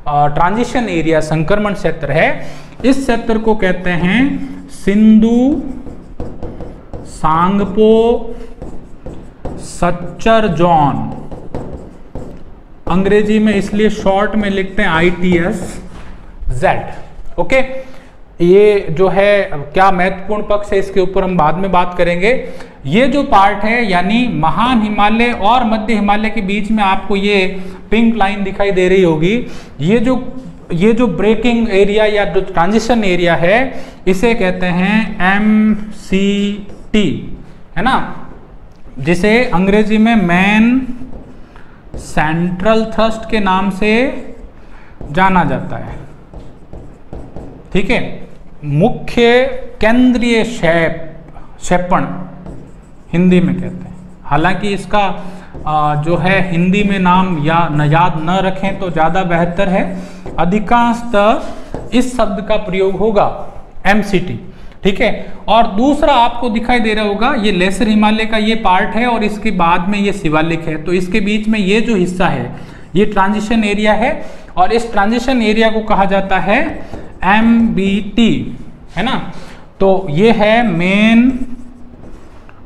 ट्रांजिशन एरिया, संक्रमण क्षेत्र है, इस क्षेत्र को कहते हैं सिंधु सांगपो सच्चर जोन। अंग्रेजी में इसलिए शॉर्ट में लिखते हैं ITS-Z। ओके, ये जो है क्या महत्वपूर्ण पक्ष है इसके ऊपर हम बाद में बात करेंगे। ये जो पार्ट है यानी महान हिमालय और मध्य हिमालय के बीच में आपको ये पिंक लाइन दिखाई दे रही होगी, ये जो ब्रेकिंग एरिया या जो ट्रांजिशन एरिया है इसे कहते हैं MCT, है ना, जिसे अंग्रेजी में मेन सेंट्रल थ्रस्ट के नाम से जाना जाता है, ठीक है, मुख्य केंद्रीय क्षेपण हिंदी में कहते हैं। हालांकि इसका जो है हिंदी में नाम याद न रखें तो ज़्यादा बेहतर है, अधिकांशतः इस शब्द का प्रयोग होगा MCT, ठीक है। और दूसरा आपको दिखाई दे रहा होगा ये लेसर हिमालय का ये पार्ट है और इसके बाद में ये शिवालिक है, तो इसके बीच में ये जो हिस्सा है ये ट्रांजिशन एरिया है और इस ट्रांजिशन एरिया को कहा जाता है MBT, है ना। तो ये है मेन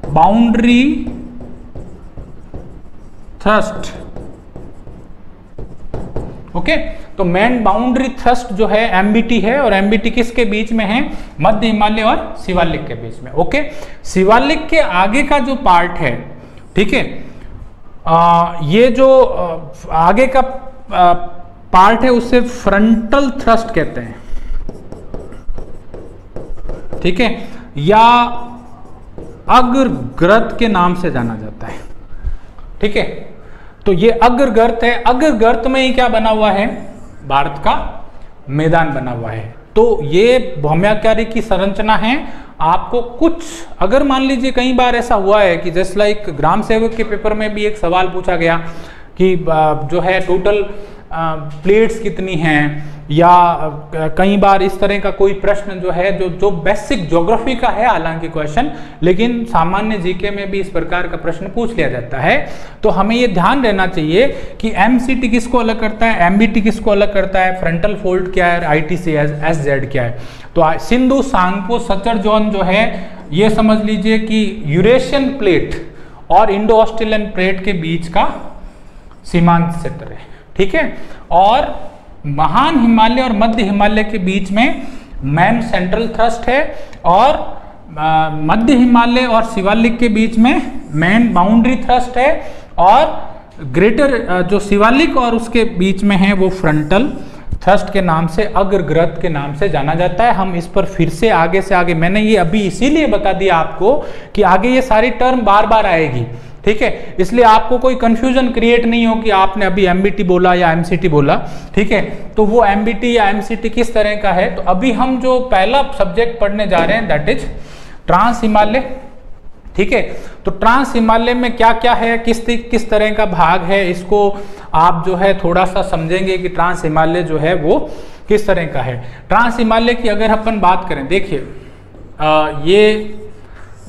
बाउंड्री थ्रस्ट, ओके। तो मेन बाउंड्री थ्रस्ट जो है MBT है और MBT किसके बीच में है? मध्य हिमालय और शिवालिक के बीच में, ओके। शिवालिक के आगे का जो पार्ट है, ठीक है, ये जो आगे का पार्ट है उसे फ्रंटल थ्रस्ट कहते हैं, ठीक है, या अग्रगर्त के नाम से जाना जाता है, ठीक है। तो ये अग्रगर्त है, अग्रगर्त में ही क्या बना हुआ है? भारत का मैदान बना हुआ है। तो ये भौम्याकारी की संरचना है। आपको कुछ अगर मान लीजिए कई बार ऐसा हुआ है कि जस्ट लाइक ग्राम सेवक के पेपर में भी एक सवाल पूछा गया कि जो है टोटल प्लेट्स कितनी हैं, या कई बार इस तरह का कोई प्रश्न जो है जो बेसिक ज्योग्राफी का है हालांकि क्वेश्चन, लेकिन सामान्य जीके में भी इस प्रकार का प्रश्न पूछ लिया जाता है। तो हमें ये ध्यान रहना चाहिए कि MCT किसको अलग करता है, MBT किसको अलग करता है, फ्रंटल फोल्ड क्या है, ITS-Z क्या है। तो सिंधु सांगपो सचर जोन जो है ये समझ लीजिए कि यूरेशियन प्लेट और इंडो ऑस्ट्रेलियन प्लेट के बीच का सीमांत क्षेत्र है, ठीक है। और महान हिमालय और मध्य हिमालय के बीच में मेन सेंट्रल थ्रस्ट है और मध्य हिमालय और शिवालिक के बीच में मेन बाउंड्री थ्रस्ट है और ग्रेटर जो शिवालिक और उसके बीच में है वो फ्रंटल थ्रस्ट के नाम से, अग्रगर्त के नाम से जाना जाता है। हम इस पर फिर से आगे मैंने ये अभी इसीलिए बता दिया आपको कि आगे ये सारी टर्म बार बार आएगी, ठीक है, इसलिए आपको कोई कंफ्यूजन क्रिएट नहीं हो कि आपने अभी एमबीटी बोला या एमसीटी बोला, ठीक है। तो वो एमबीटी या एमसीटी किस तरह का है, तो अभी हम जो पहला सब्जेक्ट पढ़ने जा रहे हैं दैट इज ट्रांस हिमालय, ठीक है। तो ट्रांस हिमालय में क्या क्या है, किस तरह का भाग है, इसको आप जो है थोड़ा सा समझेंगे कि ट्रांस हिमालय जो है वो किस तरह का है। ट्रांस हिमालय की अगर अपन बात करें, देखिए ये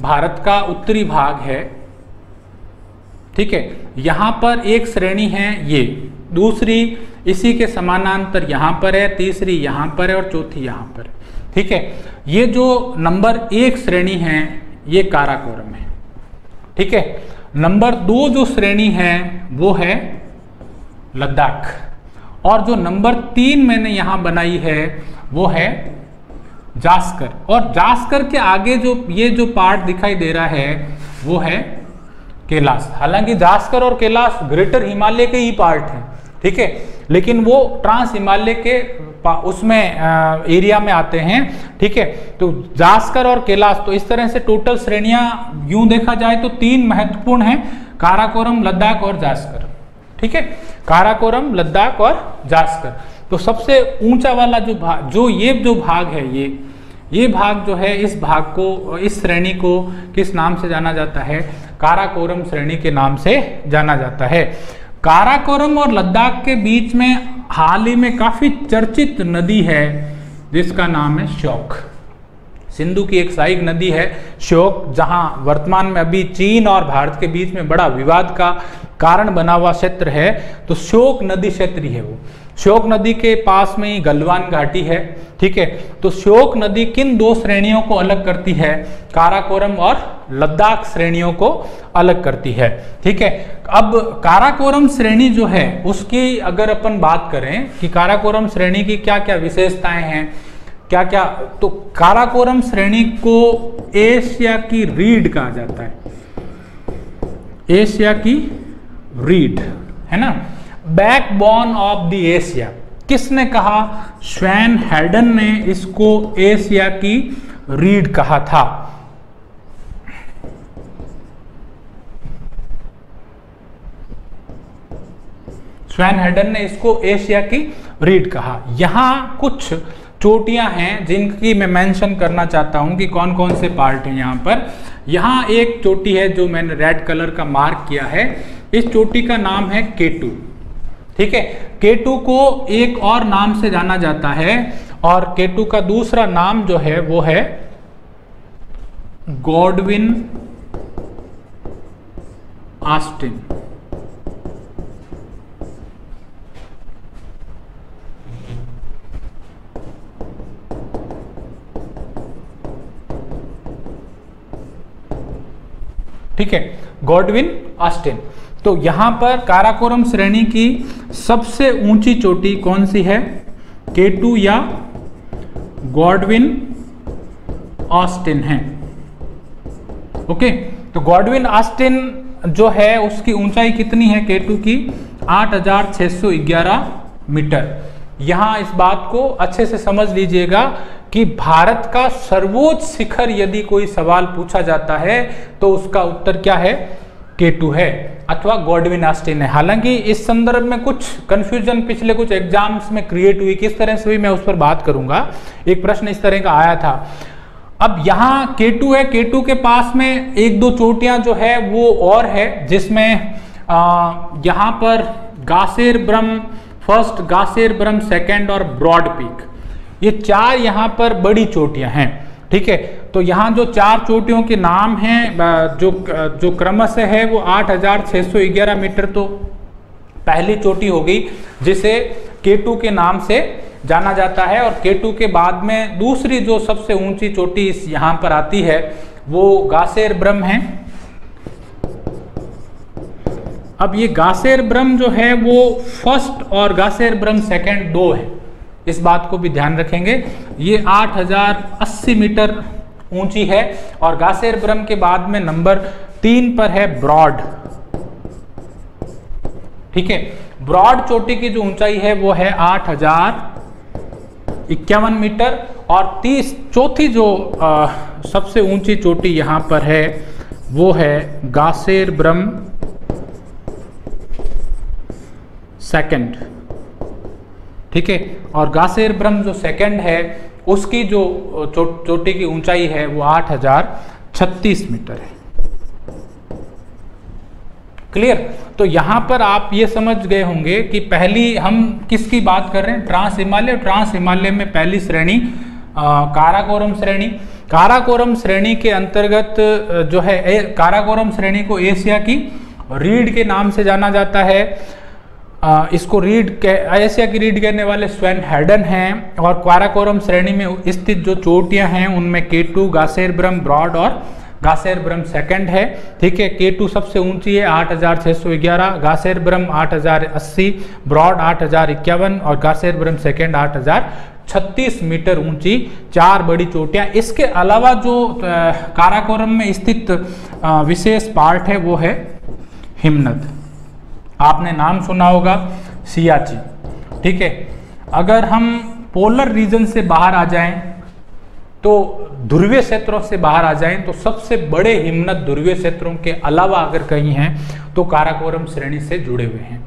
भारत का उत्तरी भाग है, ठीक है। यहाँ पर एक श्रेणी है, ये दूसरी इसी के समानांतर यहाँ पर है, तीसरी यहाँ पर है और चौथी यहाँ पर है, ठीक है। ये जो नंबर 1 श्रेणी है ये काराकोरम है, ठीक है। नंबर 2 जो श्रेणी है वो है लद्दाख, और जो नंबर 3 मैंने यहाँ बनाई है वो है जास्कर, और जास्कर के आगे जो ये जो पार्ट दिखाई दे रहा है वो है कैलाश। हालांकि जास्कर और कैलाश ग्रेटर हिमालय के ही पार्ट हैं, ठीक है, लेकिन वो ट्रांस हिमालय के उसमें एरिया में आते हैं, ठीक है। तो जास्कर और कैलाश, तो इस तरह से टोटल श्रेणियां यूं देखा जाए तो 3 महत्वपूर्ण हैं, काराकोरम, लद्दाख और जास्कर, ठीक है। काराकोरम, लद्दाख और जास्कर। तो सबसे ऊंचा वाला जो भाग, ये जो भाग है, ये भाग जो है, इस भाग को, इस श्रेणी को किस नाम से जाना जाता है, काराकोरम श्रेणी के नाम से जाना जाता है। काराकोरम और लद्दाख के बीच में हाल ही में काफी चर्चित नदी है जिसका नाम है श्योक। सिंधु की एक सहायक नदी है श्योक, जहां वर्तमान में अभी चीन और भारत के बीच में बड़ा विवाद का कारण बना हुआ क्षेत्र है। तो श्योक नदी क्षेत्र ही है वो। श्योक नदी के पास में ही गलवान घाटी है, ठीक है। तो श्योक नदी किन 2 श्रेणियों को अलग करती है, काराकोरम और लद्दाख श्रेणियों को अलग करती है, ठीक है। अब काराकोरम श्रेणी जो है उसकी अगर अपन बात करें कि काराकोरम श्रेणी की क्या क्या विशेषताएं हैं, क्या क्या, तो काराकोरम श्रेणी को एशिया की रीढ़ कहा जाता है, एशिया की रीढ़, है ना, बैकबोन ऑफ द एशिया। किसने कहा, स्वैन हेडन ने इसको एशिया की रीढ़ कहा था। स्वैन हेडन ने इसको एशिया की रीढ़ कहा। यहां कुछ चोटियां हैं जिनकी मैं मेंशन करना चाहता हूं कि कौन कौन से पार्ट हैं यहां पर। यहां एक चोटी है जो मैंने रेड कलर का मार्क किया है, इस चोटी का नाम है K2, ठीक है। K2 को एक और नाम से जाना जाता है, और K2 का दूसरा नाम जो है वो है गॉडविन ऑस्टिन, ठीक है, गॉडविन ऑस्टिन। तो यहां पर काराकोरम श्रेणी की सबसे ऊंची चोटी कौन सी है, K2 या गॉडविन ऑस्टिन है, ओके। तो गॉडविन ऑस्टिन जो है उसकी ऊंचाई कितनी है K2 की, 8611 मीटर। यहां इस बात को अच्छे से समझ लीजिएगा कि भारत का सर्वोच्च शिखर यदि कोई सवाल पूछा जाता है तो उसका उत्तर क्या है, K2 है अथवा गॉडविन ऑस्टिन है। हालांकि इस संदर्भ में कुछ कंफ्यूजन पिछले कुछ एग्जाम्स में क्रिएट हुई, किस तरह से हुई मैं उस पर बात करूंगा। एक प्रश्न इस तरह का आया था। अब यहाँ K2 है, K2 के पास में 1-2 चोटियां जो है वो और है, जिसमें यहाँ पर गासेर ब्रह्म फर्स्ट, गासेर ब्रह्म सेकंड और ब्रॉड पीक, ये 4 यहाँ पर बड़ी चोटियां हैं, ठीक है। तो यहाँ जो 4 चोटियों के नाम हैं जो क्रमशः है वो 8611 मीटर तो पहली चोटी हो गई जिसे K2 के नाम से जाना जाता है, और K2 के बाद में दूसरी जो सबसे ऊंची चोटी इस यहाँ पर आती है वो गासेर ब्रह्म है। अब ये गासेर ब्रह्म जो है वो फर्स्ट और गासेर ब्रह्म सेकंड 2 है, इस बात को भी ध्यान रखेंगे। ये 8080 मीटर ऊंची है, और गासेर ब्रह्म के बाद में नंबर 3 पर है ब्रॉड, ठीक है। ब्रॉड चोटी की जो ऊंचाई है वो है 8051 मीटर, और चौथी जो सबसे ऊंची चोटी यहां पर है वो है गासेर ब्रम सेकंड। ठीक है, और गासेर ब्रम जो सेकंड है उसकी जो चोटी की ऊंचाई है वो 8036 मीटर है। क्लियर? तो यहां पर आप ये समझ गए होंगे कि पहली हम किसकी बात कर रहे हैं, ट्रांस हिमालय। ट्रांस हिमालय में पहली श्रेणी काराकोरम श्रेणी। काराकोरम श्रेणी के अंतर्गत जो है काराकोरम श्रेणी को एशिया की रीढ़ के नाम से जाना जाता है। इसको एशिया की रीढ़ कहने वाले स्वेन हेडन हैं। और काराकोरम श्रेणी में स्थित जो चोटियां हैं उनमें K2, गासेर ब्रम ब्रॉड और गासेर ब्रम सेकंड है। ठीक है, K2 सबसे ऊंची है 8611, गासेर ब्रम 8080, ब्रॉड 8051 और गासेर ब्रम सेकंड 8036 मीटर ऊंची, 4 बड़ी चोटियां। इसके अलावा जो काराकोरम में स्थित विशेष पार्ट है वो है हिमनद। आपने नाम सुना होगा सियाचिन। ठीक है, अगर हम पोलर रीजन से बाहर आ जाएं तो ध्रुवीय क्षेत्रों से बाहर आ जाएं तो सबसे बड़े हिमनद ध्रुवीय क्षेत्रों के अलावा अगर कहीं हैं तो काराकोरम श्रेणी से जुड़े हुए हैं।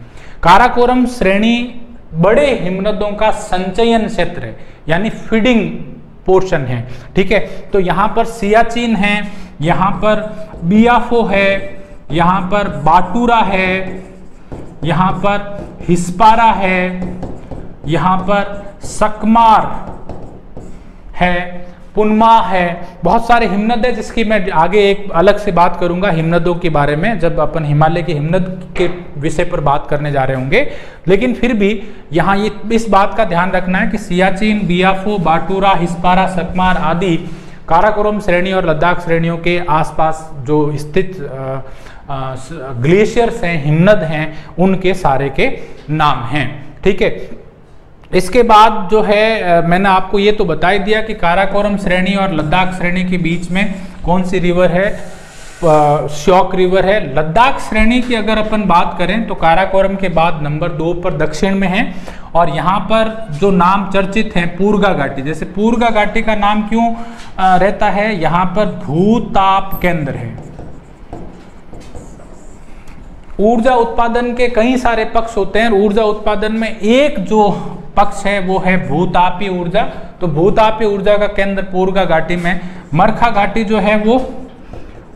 काराकोरम श्रेणी बड़े हिमनदों का संचयन क्षेत्र है, यानी फीडिंग पोर्शन है। ठीक है, तो यहाँ पर सियाचिन है, यहाँ पर बियाफो है, यहाँ पर बाटूरा है, यहाँ पर हिस्पारा है, यहाँ पर सकमार है, पुनमा है। बहुत सारे हिमनद है जिसकी मैं आगे एक अलग से बात करूंगा हिमनदों के बारे में, जब अपन हिमालय के हिमनद के विषय पर बात करने जा रहे होंगे। लेकिन फिर भी यहाँ ये इस बात का ध्यान रखना है कि सियाचिन, बियाफो, बाटूरा, हिस्पारा, सकमार आदि काराकोरम श्रेणी और लद्दाख श्रेणियों के आसपास जो स्थित ग्लेशियर्स हैं, हिमनद हैं, उनके सारे के नाम हैं। ठीक है, इसके बाद जो है मैंने आपको ये तो बता ही दिया कि काराकोरम श्रेणी और लद्दाख श्रेणी के बीच में कौन सी रिवर है, श्योक रिवर है। लद्दाख श्रेणी की अगर अपन बात करें तो काराकोरम के बाद नंबर 2 पर दक्षिण में है। और यहाँ पर जो नाम चर्चित हैं पूर्गा घाटी, जैसे पूर्गा घाटी का नाम क्यों रहता है, यहाँ पर भूताप केंद्र है। ऊर्जा उत्पादन के कई सारे पक्ष होते हैं, ऊर्जा उत्पादन में एक जो पक्ष है वो है भूतापीय ऊर्जा। तो भूतापीय ऊर्जा का केंद्र पूर्गा घाटी में। मरखा घाटी जो है वो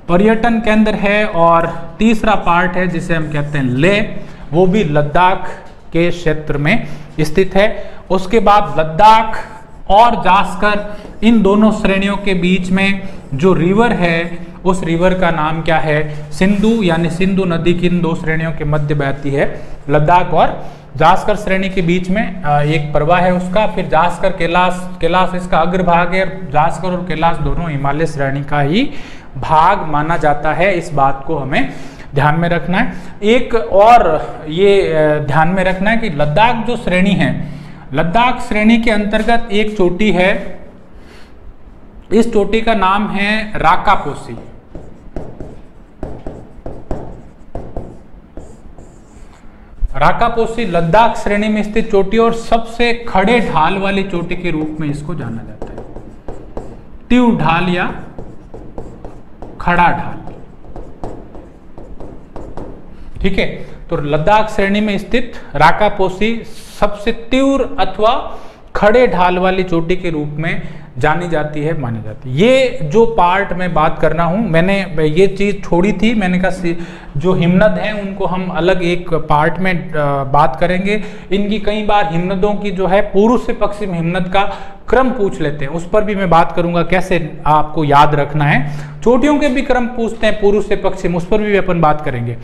पर्यटन केंद्र है। और तीसरा पार्ट है जिसे हम कहते हैं लेह, वो भी लद्दाख के क्षेत्र में स्थित है। उसके बाद लद्दाख और जास्कर, इन दोनों श्रेणियों के बीच में जो रिवर है उस रिवर का नाम क्या है, सिंधु, यानी सिंधु नदी की इन 2 श्रेणियों के मध्य बहती है। लद्दाख और जास्कर श्रेणी के बीच में एक प्रवाह है उसका। फिर जास्कर कैलाश इसका अग्रभाग है। जास्कर और कैलाश दोनों हिमालय श्रेणी का ही भाग माना जाता है। इस बात को हमें ध्यान में रखना है। एक और ये ध्यान में रखना है कि लद्दाख जो श्रेणी है, लद्दाख श्रेणी के अंतर्गत एक चोटी है, इस चोटी का नाम है राकापोसी। राकापोसी लद्दाख श्रेणी में स्थित चोटी और सबसे खड़े ढाल वाली चोटी के रूप में इसको जाना जाता है। तीव्र ढाल या खड़ा ढाल। ठीक है, तो लद्दाख श्रेणी में स्थित राकापोसी सबसे तीव्र अथवा खड़े ढाल वाली चोटी के रूप में जानी जाती है, मानी जाती है। ये जो पार्ट मैं बात करना हूँ, मैंने ये चीज़ छोड़ी थी, मैंने कहा जो हिमनद हैं उनको हम अलग एक पार्ट में बात करेंगे। इनकी कई बार हिमनदों की जो है पूर्व से पश्चिम हिमनद का क्रम पूछ लेते हैं, उस पर भी मैं बात करूंगा कैसे आपको याद रखना है। चोटियों के भी क्रम पूछते हैं पूर्व से पश्चिम, उस पर भी अपन बात करेंगे।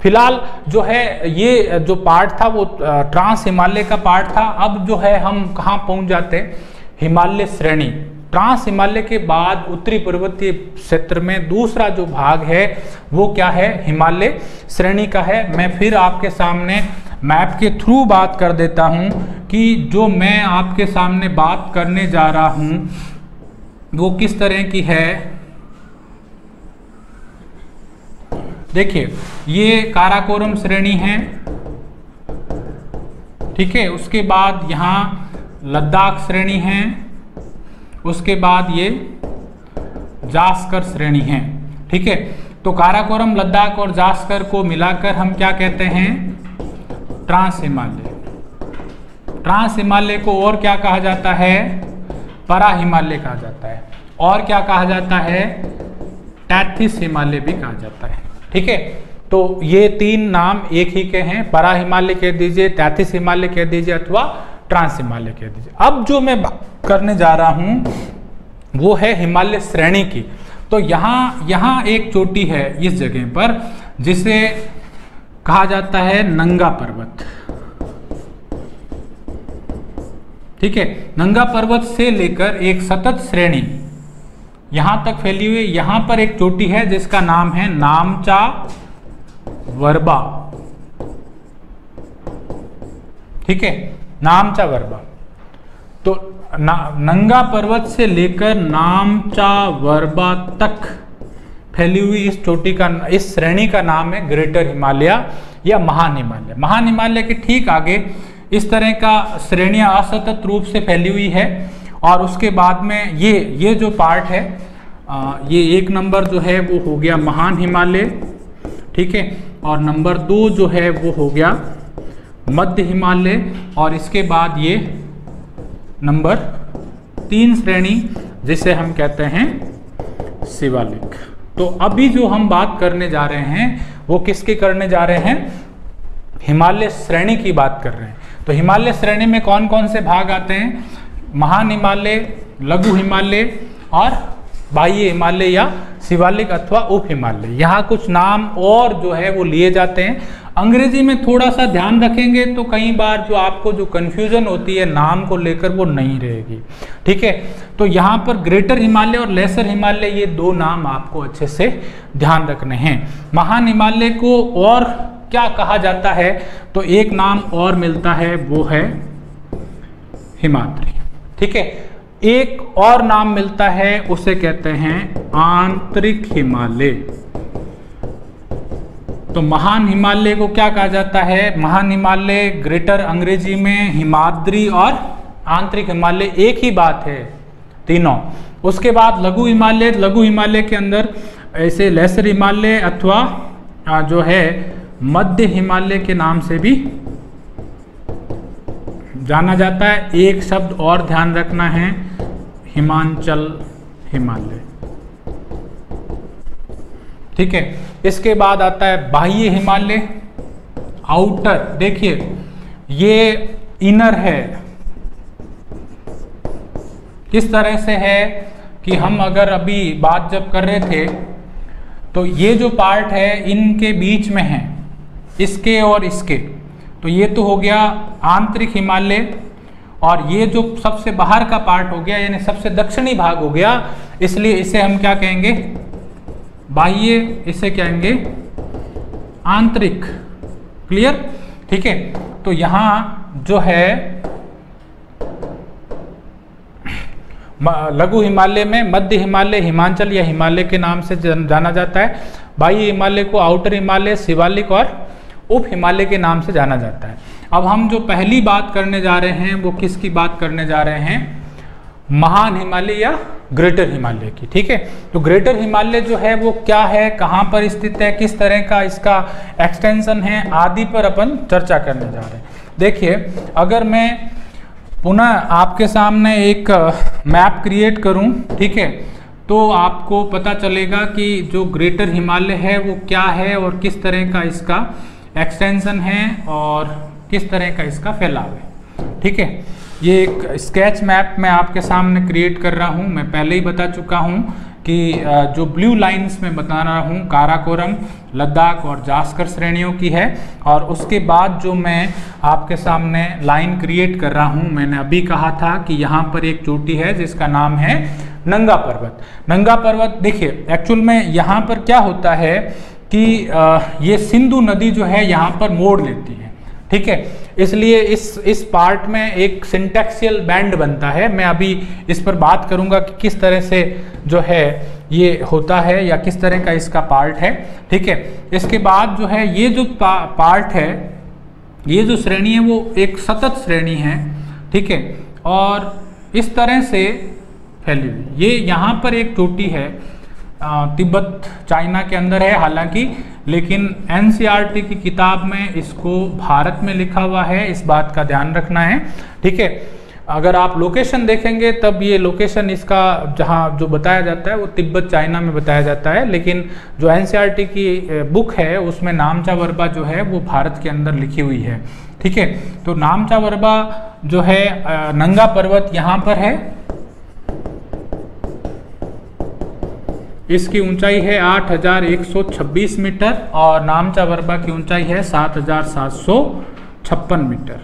फिलहाल जो है ये जो पार्ट था वो ट्रांस हिमालय का पार्ट था। अब जो है हम कहाँ पहुँच जाते हैं, हिमालय श्रेणी। ट्रांस हिमालय के बाद उत्तरी पर्वतीय क्षेत्र में दूसरा जो भाग है वो क्या है, हिमालय श्रेणी का है। मैं फिर आपके सामने मैप के थ्रू बात कर देता हूं कि जो मैं आपके सामने बात करने जा रहा हूं वो किस तरह की है। देखिए, ये काराकोरम श्रेणी है, ठीक है। उसके बाद यहाँ लद्दाख श्रेणी है, उसके बाद ये जास्कर श्रेणी है, ठीक है। तो काराकोरम, लद्दाख और जास्कर को मिलाकर हम क्या कहते हैं? ट्रांस हिमालय। ट्रांस हिमालय को और क्या कहा जाता है? परा हिमालय कहा जाता है। और क्या कहा जाता है? टैथिस हिमालय भी कहा जाता है। ठीक है, तो ये तीन नाम एक ही के हैं, परा हिमालय कह दीजिए, टैथिस हिमालय कह दीजिए अथवा ट्रांस हिमालय कह दीजिए। अब जो मैं करने जा रहा हूं वो है हिमालय श्रेणी की। तो यहाँ एक चोटी है इस जगह पर जिसे कहा जाता है नंगा पर्वत। ठीक है, नंगा पर्वत से लेकर एक सतत श्रेणी यहां तक फैली हुई। यहां पर एक चोटी है जिसका नाम है नामचा वर्बा। ठीक है, नामचा वर्बा। तो नंगा पर्वत से लेकर नामचा वर्बा तक फैली हुई इस चोटी का, इस श्रेणी का नाम है ग्रेटर हिमालय या महान हिमालय। महान हिमालय के ठीक आगे इस तरह का श्रेणियां असतत रूप से फैली हुई है। और उसके बाद में ये जो पार्ट है, ये एक नंबर जो है वो हो गया महान हिमालय। ठीक है, और नंबर 2 जो है वो हो गया मध्य हिमालय। और इसके बाद ये नंबर 3 श्रेणी जिसे हम कहते हैं शिवालिक। तो अभी जो हम बात करने जा रहे हैं वो किसकी करने जा रहे हैं? हिमालय श्रेणी की बात कर रहे हैं। तो हिमालय श्रेणी में कौन कौन से भाग आते हैं? महान हिमालय, लघु हिमालय और बाह्य हिमालय या शिवालिक अथवा उप हिमालय। यहाँ कुछ नाम और जो है वो लिए जाते हैं। अंग्रेजी में थोड़ा सा ध्यान रखेंगे तो कई बार जो आपको जो कन्फ्यूजन होती है नाम को लेकर वो नहीं रहेगी। ठीक है, तो यहाँ पर ग्रेटर हिमालय और लेसर हिमालय, ये 2 नाम आपको अच्छे से ध्यान रखने हैं। महान हिमालय को और क्या कहा जाता है? तो एक नाम और मिलता है, वो है हिमाद्री। ठीक है, एक और नाम मिलता है, उसे कहते हैं आंतरिक हिमालय। तो महान हिमालय को क्या कहा जाता है? महान हिमालय, ग्रेटर अंग्रेजी में, हिमाद्री और आंतरिक हिमालय एक ही बात है तीनों। उसके बाद लघु हिमालय, लघु हिमालय के अंदर ऐसे लेसर हिमालय अथवा जो है मध्य हिमालय के नाम से भी जाना जाता है। एक शब्द और ध्यान रखना है, हिमांचल हिमालय। ठीक है, इसके बाद आता है बाह्य हिमालय, आउटर। देखिए ये इनर है, किस तरह से है कि हम अगर अभी बात जब कर रहे थे तो ये जो पार्ट है इनके बीच में है, इसके और इसके। तो ये तो हो गया आंतरिक हिमालय, और ये जो सबसे बाहर का पार्ट हो गया यानी सबसे दक्षिणी भाग हो गया, इसलिए इसे हम क्या कहेंगे? बाह्य। इसे क्या कहेंगे? आंतरिक। क्लियर? ठीक है, तो यहाँ जो है लघु हिमालय में मध्य हिमालय, हिमांचल या हिमालय के नाम से जाना जाता है। बाह्य हिमालय को आउटर हिमालय, शिवालिक और उप हिमालय के नाम से जाना जाता है। अब हम जो पहली बात करने जा रहे हैं वो किसकी बात करने जा रहे हैं? महान हिमालय या ग्रेटर हिमालय की। ठीक है, तो ग्रेटर हिमालय जो है वो क्या है, कहाँ पर स्थित है, किस तरह का इसका एक्सटेंशन है, आदि पर अपन चर्चा करने जा रहे हैं। देखिए, अगर मैं पुनः आपके सामने एक मैप क्रिएट करूं, ठीक है, तो आपको पता चलेगा कि जो ग्रेटर हिमालय है वो क्या है और किस तरह का इसका एक्सटेंशन है और किस तरह का इसका फैलाव है। ठीक है, ये एक स्केच मैप मैं आपके सामने क्रिएट कर रहा हूँ। मैं पहले ही बता चुका हूँ कि जो ब्लू लाइंस में बता रहा हूँ काराकोरम, लद्दाख और जास्कर श्रेणियों की है। और उसके बाद जो मैं आपके सामने लाइन क्रिएट कर रहा हूँ, मैंने अभी कहा था कि यहाँ पर एक चोटी है जिसका नाम है नंगा पर्वत। नंगा पर्वत देखिए, एक्चुअल में यहाँ पर क्या होता है कि ये सिंधु नदी जो है यहाँ पर मोड़ लेती है। ठीक है, इसलिए इस पार्ट में एक सिंटैक्सियल बैंड बनता है। मैं अभी इस पर बात करूंगा कि किस तरह से जो है ये होता है या किस तरह का इसका पार्ट है। ठीक है, इसके बाद जो है ये जो पार्ट है, ये जो श्रेणी है वो एक सतत श्रेणी है। ठीक है, और इस तरह से फैली हुई। ये यहाँ पर एक चोटी है तिब्बत चाइना के अंदर है हालांकि, लेकिन एनसीईआरटी की किताब में इसको भारत में लिखा हुआ है, इस बात का ध्यान रखना है। ठीक है, अगर आप लोकेशन देखेंगे तब ये लोकेशन इसका जहाँ जो बताया जाता है वो तिब्बत चाइना में बताया जाता है, लेकिन जो एनसीईआरटी की बुक है उसमें नामचा वरबा जो है वो भारत के अंदर लिखी हुई है। ठीक है, तो नामचा वरबा जो है नंगा पर्वत यहाँ पर है, इसकी ऊंचाई है 8126 मीटर और नामचा वरबा की ऊंचाई है 7756 मीटर।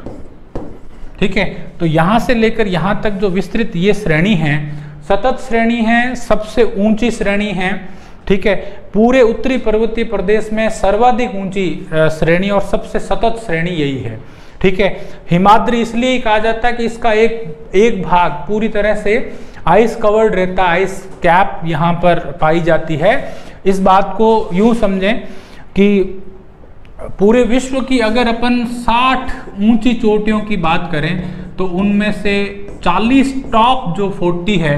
ठीक है, तो यहाँ से लेकर यहाँ तक जो विस्तृत ये श्रेणी है, सतत श्रेणी है, सबसे ऊंची श्रेणी है। ठीक है, पूरे उत्तरी पर्वतीय प्रदेश में सर्वाधिक ऊंची श्रेणी और सबसे सतत श्रेणी यही है। ठीक है, हिमाद्री इसलिए कहा जाता है कि इसका एक भाग पूरी तरह से आइस कवर्ड रहता है, आइस कैप यहाँ पर पाई जाती है। इस बात को यूं समझें कि पूरे विश्व की अगर अपन 60 ऊंची चोटियों की बात करें तो उनमें से 40 टॉप जो 40 है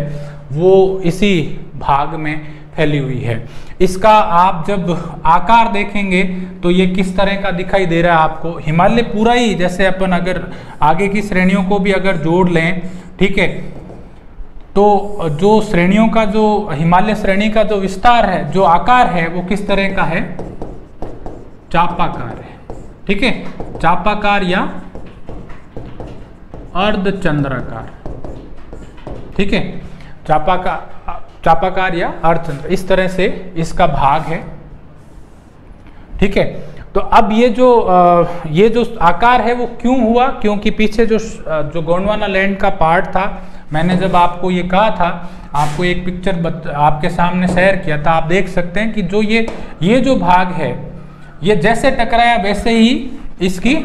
वो इसी भाग में फैली हुई है। इसका आप जब आकार देखेंगे तो ये किस तरह का दिखाई दे रहा है आपको, हिमालय पूरा ही, जैसे अपन अगर आगे की श्रेणियों को भी अगर जोड़ लें, ठीक है, तो जो श्रेणियों का जो हिमालय श्रेणी का जो विस्तार है, जो आकार है वो किस तरह का है, चापाकार है। ठीक है, चापाकार या अर्धचंद्राकार। ठीक है, चापाकार या अर्धचंद्र, इस तरह से इसका भाग है। ठीक है, तो अब ये जो आकार है वो क्यों हुआ, क्योंकि पीछे जो गोंडवाना लैंड का पार्ट था, मैंने जब आपको ये कहा था, आपको एक पिक्चर आपके सामने शेयर किया था, आप देख सकते हैं कि जो ये जो भाग है ये जैसे टकराया वैसे ही इसकी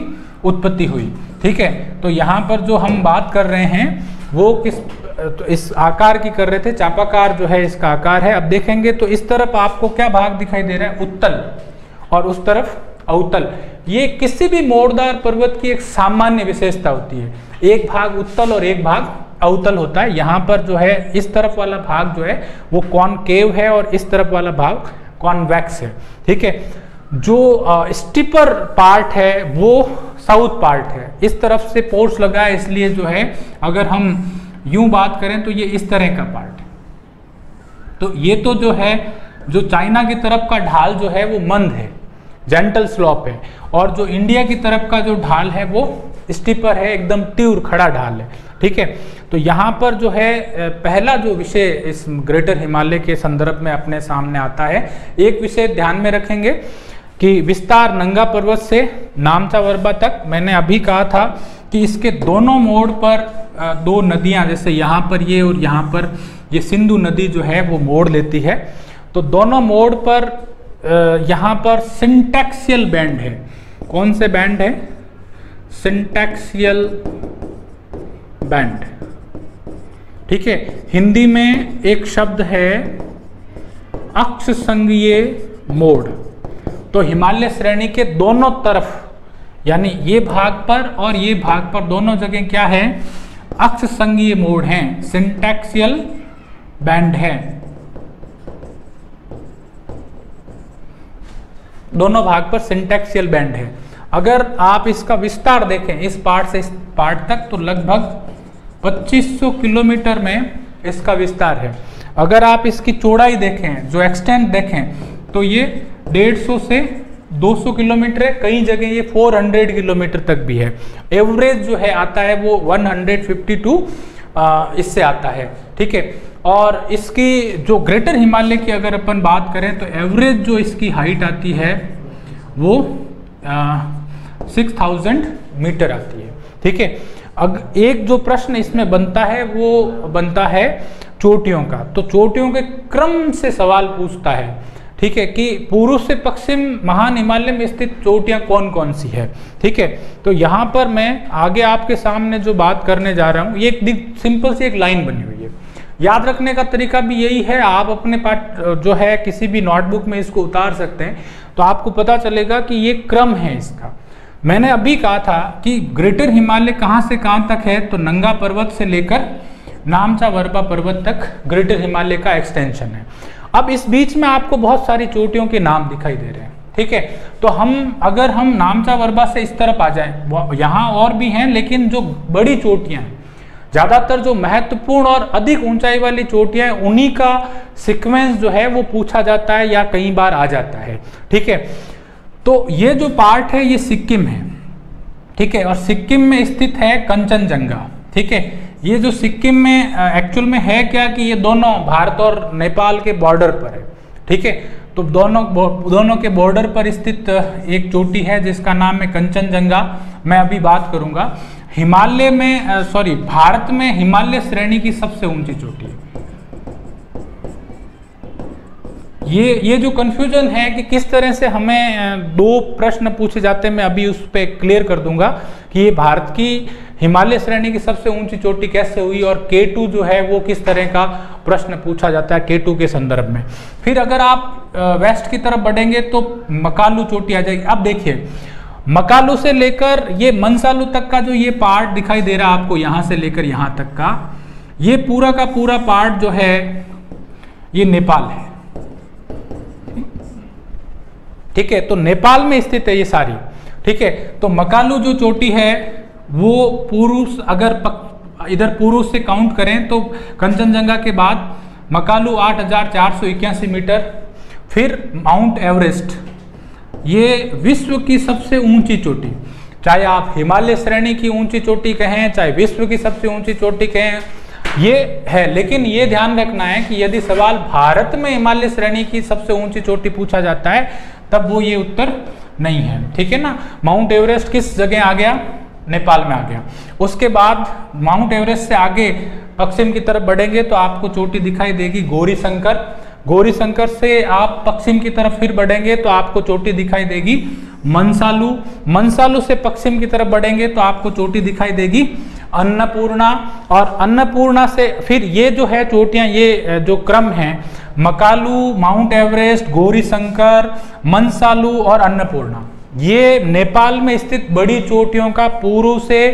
उत्पत्ति हुई। ठीक है, तो यहाँ पर जो हम बात कर रहे हैं वो तो इस आकार की कर रहे थे, चापाकार जो है इसका आकार है। अब देखेंगे तो इस तरफ आपको क्या भाग दिखाई दे रहा है, उत्तल, और उस तरफ अवतल। ये किसी भी मोड़दार पर्वत की एक सामान्य विशेषता होती है, एक भाग उत्तल और एक भाग अवतल होता है। यहाँ पर जो है इस तरफ वाला भाग जो है वो कॉनकेव है और इस तरफ वाला भाग कॉन्वेक्स है। ठीक है, जो स्टीपर पार्ट है वो साउथ पार्ट है, इस तरफ से पोर्स लगा है, इसलिए जो है अगर हम यूं बात करें तो ये इस तरह का पार्ट है। तो ये तो जो है जो चाइना की तरफ का ढाल जो है वो मंद है, जेंटल स्लॉप है, और जो इंडिया की तरफ का जो ढाल है वो स्टीपर है, एकदम तीव्र खड़ा ढाल है। ठीक है, तो यहाँ पर जो है पहला जो विषय इस ग्रेटर हिमालय के संदर्भ में अपने सामने आता है, एक विषय ध्यान में रखेंगे कि विस्तार नंगा पर्वत से नामचा वरबा तक। मैंने अभी कहा था कि इसके दोनों मोड़ पर दो नदियां, जैसे यहाँ पर ये और यहाँ पर ये सिंधु नदी जो है वो मोड़ लेती है। तो दोनों मोड़ पर यहाँ पर सिंटैक्सियल बैंड है। कौन से बैंड है, सिंटैक्सियल बैंड। ठीक है, हिंदी में एक शब्द है अक्ष संघीय मोड़। तो हिमालय श्रेणी के दोनों तरफ, यानी ये भाग पर और ये भाग पर, दोनों जगह क्या है, अक्ष संघीय मोड़ हैं, सिंटैक्सियल बैंड है। दोनों भाग पर सिंटैक्सियल बैंड है। अगर आप इसका विस्तार देखें इस पार्ट से इस पार्ट तक, तो लगभग 2500 किलोमीटर में इसका विस्तार है। अगर आप इसकी चौड़ाई देखें, जो एक्सटेंट देखें, तो ये 150 से 200 किलोमीटर है, कई जगह ये 400 किलोमीटर तक भी है। एवरेज जो है आता है वो 152 इससे आता है। ठीक है, और इसकी जो ग्रेटर हिमालय की अगर अपन बात करें तो एवरेज जो इसकी हाइट आती है वो 6000 मीटर आती है। ठीक है, अब एक जो प्रश्न इसमें बनता है वो बनता है चोटियों का। तो चोटियों के क्रम से सवाल पूछता है, ठीक है, कि पूर्व से पश्चिम महान हिमालय में स्थित चोटियां कौन कौन सी है। ठीक है, तो यहाँ पर मैं आगे आपके सामने जो बात करने जा रहा हूँ, ये एक सिंपल सी एक लाइन बनी हुई है। याद रखने का तरीका भी यही है, आप अपने पाठ जो है किसी भी नोटबुक में इसको उतार सकते हैं, तो आपको पता चलेगा कि ये क्रम है इसका। मैंने अभी कहा था कि ग्रेटर हिमालय कहाँ से कहाँ तक है, तो नंगा पर्वत से लेकर नामचा वरबा पर्वत तक ग्रेटर हिमालय का एक्सटेंशन है। अब इस बीच में आपको बहुत सारी चोटियों के नाम दिखाई दे रहे हैं, ठीक है। तो अगर हम नामचा वरबा से इस तरफ आ जाएं, यहाँ और भी हैं, लेकिन जो बड़ी चोटियां हैं, ज्यादातर जो महत्वपूर्ण और अधिक ऊंचाई वाली चोटियां हैं, उन्हीं का सीक्वेंस जो है वो पूछा जाता है या कई बार आ जाता है, ठीक है। तो ये जो पार्ट है ये सिक्किम है, ठीक है, और सिक्किम में स्थित है कंचनजंगा, ठीक है। ये जो सिक्किम में एक्चुअल में है क्या कि ये दोनों भारत और नेपाल के बॉर्डर पर है, ठीक है। तो दोनों के बॉर्डर पर स्थित एक चोटी है जिसका नाम है कंचनजंगा। मैं अभी बात करूंगा हिमालय में, भारत में हिमालय श्रेणी की सबसे ऊंची चोटी है। ये जो कंफ्यूजन है कि किस तरह से हमें दो प्रश्न पूछे जाते हैं, मैं अभी उस पर क्लियर कर दूंगा कि ये भारत की हिमालय श्रेणी की सबसे ऊंची चोटी कैसे हुई और K2 जो है वो किस तरह का प्रश्न पूछा जाता है K2 के संदर्भ में। फिर अगर आप वेस्ट की तरफ बढ़ेंगे तो मकालू चोटी आ जाएगी। अब देखिए मकालू से लेकर ये मनसालू तक का जो ये पार्ट दिखाई दे रहा है आपको, यहां से लेकर यहां तक का, ये पूरा का पूरा पार्ट जो है ये नेपाल है, ठीक है। तो नेपाल में स्थित है ये सारी, ठीक है। तो मकालू जो चोटी है वो पूर्व, अगर इधर पूर्व से काउंट करें तो कंचनजंगा के बाद मकालू 8,481 मीटर। फिर माउंट एवरेस्ट, ये विश्व की सबसे ऊंची चोटी, चाहे आप हिमालय श्रेणी की ऊंची चोटी कहें, चाहे विश्व की सबसे ऊंची चोटी कहें, ये है। लेकिन ये ध्यान रखना है कि यदि सवाल भारत में हिमालय श्रेणी की सबसे ऊंची चोटी पूछा जाता है तब वो ये उत्तर नहीं है, ठीक है ना। माउंट एवरेस्ट किस जगह आ गया, नेपाल में आ गया। उसके बाद माउंट एवरेस्ट से आगे पश्चिम की तरफ बढ़ेंगे तो आपको चोटी दिखाई देगी गौरीशंकर। गौरीशंकर से आप पश्चिम की तरफ फिर बढ़ेंगे तो आपको चोटी दिखाई देगी मनसालू। मनसालू से पश्चिम की तरफ बढ़ेंगे तो आपको चोटी दिखाई देगी अन्नपूर्णा। और अन्नपूर्णा से फिर ये जो है चोटियां, ये जो क्रम है मकालू, माउंट एवरेस्ट, गौरीशंकर, मनसालू और अन्नपूर्णा, ये नेपाल में स्थित बड़ी चोटियों का पूर्व से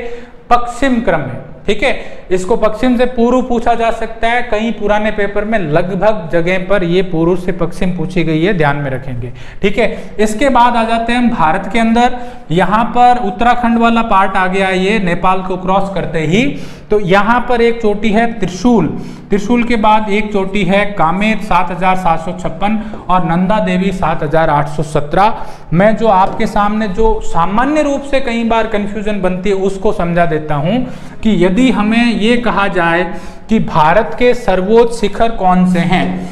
पश्चिम क्रम है, ठीक है। इसको पश्चिम से पूर्व पूछा जा सकता है, कई पुराने पेपर में लगभग जगह पर ये पूर्व से पश्चिम पूछी गई है, ध्यान में रखेंगे, ठीक है। इसके बाद आ जाते हैं हम भारत के अंदर। यहाँ पर उत्तराखंड वाला पार्ट आ गया, ये नेपाल को क्रॉस करते ही। तो यहाँ पर एक चोटी है त्रिशूल, त्रिशूल के बाद एक चोटी है कामेत 7,756 और नंदा देवी 7,817। मैं जो आपके सामने जो सामान्य रूप से कई बार कंफ्यूजन बनती है उसको समझा देता हूं कि यदि हमें ये कहा जाए कि भारत के सर्वोच्च शिखर कौन से हैं,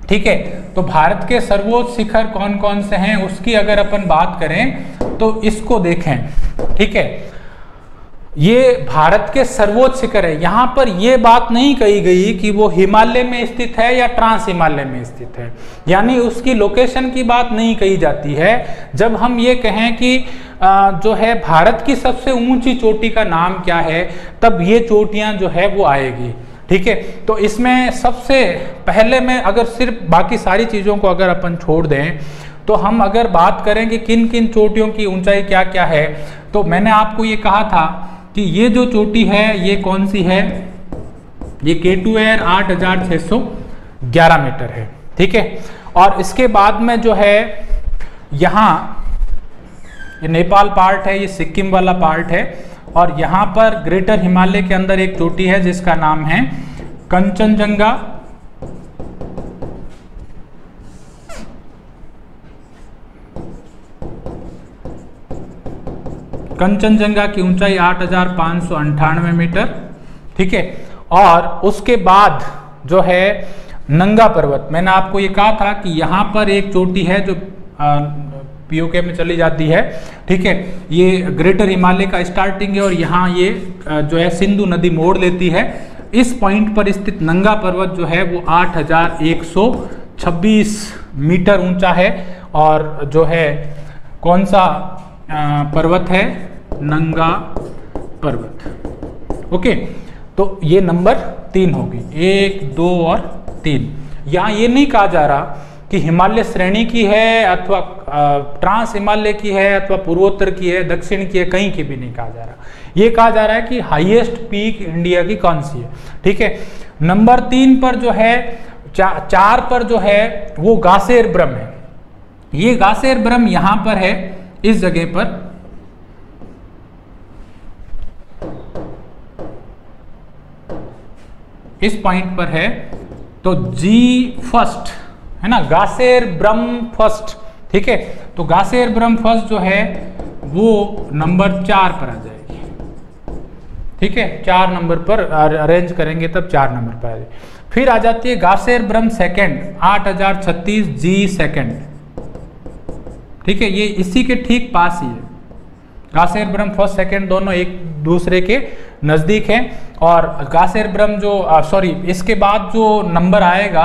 ठीक है, तो भारत के सर्वोच्च शिखर कौन कौन से हैं उसकी अगर अपन बात करें तो इसको देखें, ठीक है। ये भारत के सर्वोच्च शिखर है। यहां पर यह बात नहीं कही गई कि वो हिमालय में स्थित है या ट्रांस हिमालय में स्थित है, यानी उसकी लोकेशन की बात नहीं कही जाती है। जब हम ये कहें कि जो है भारत की सबसे ऊंची चोटी का नाम क्या है, तब ये चोटियां जो है वो आएगी, ठीक है। तो इसमें सबसे पहले में अगर सिर्फ बाकी सारी चीजों को अगर अपन छोड़ दें तो हम अगर बात करें कि किन किन चोटियों की ऊंचाई क्या क्या है, तो मैंने आपको ये कहा था कि ये जो चोटी है ये कौन सी है, ये K2 एयर 8,611 मीटर है, ठीक है। और इसके बाद में जो है यहाँ ये नेपाल पार्ट है, ये सिक्किम वाला पार्ट है, और यहाँ पर ग्रेटर हिमालय के अंदर एक चोटी है जिसका नाम है कंचनजंगा। कंचनजंगा की ऊंचाई 8,598 मीटर, ठीक है। और उसके बाद जो है नंगा पर्वत, मैंने आपको ये कहा था कि यहाँ पर एक चोटी है जो POK में चली जाती है, ठीक है। ये ग्रेटर हिमालय का स्टार्टिंग है और यहाँ ये जो है सिंधु नदी मोड़ लेती है। इस पॉइंट पर स्थित नंगा पर्वत जो है वो 8,126 मीटर ऊंचा है, और जो है कौन सा पर्वत है, नंगा पर्वत, ओके। तो ये नंबर 3 होगी, 1, 2 और 3। यहाँ ये नहीं कहा जा रहा कि हिमालय श्रेणी की है अथवा ट्रांस हिमालय की है अथवा पूर्वोत्तर की है, दक्षिण की है, कहीं की भी नहीं कहा जा रहा। ये कहा जा रहा है कि हाईएस्ट पीक इंडिया की कौन सी है, ठीक है। नंबर 3 पर जो है 4 पर जो है वो गासेर ब्रह्म है। ये गासेर ब्रह्म यहां पर है, इस जगह पर, इस पॉइंट पर है। तो जी फर्स्ट है ना, गासेर ब्रह्म फर्स्ट, ठीक है। तो गासेर ब्रह्म फर्स्ट जो है वो नंबर 4 पर आ जाएगी, ठीक है। 4 नंबर पर अरेंज करेंगे तब 4 नंबर पर आ जाएगी। फिर आ जाती है गासेर ब्रह्म सेकंड 8036 जी सेकंड, ठीक है। ये इसी के ठीक पास ही है। गासेर ब्रह्म फर्स्ट सेकंड दोनों एक दूसरे के नजदीक हैं। और गासेर ब्रह्म जो सॉरी इसके बाद जो नंबर आएगा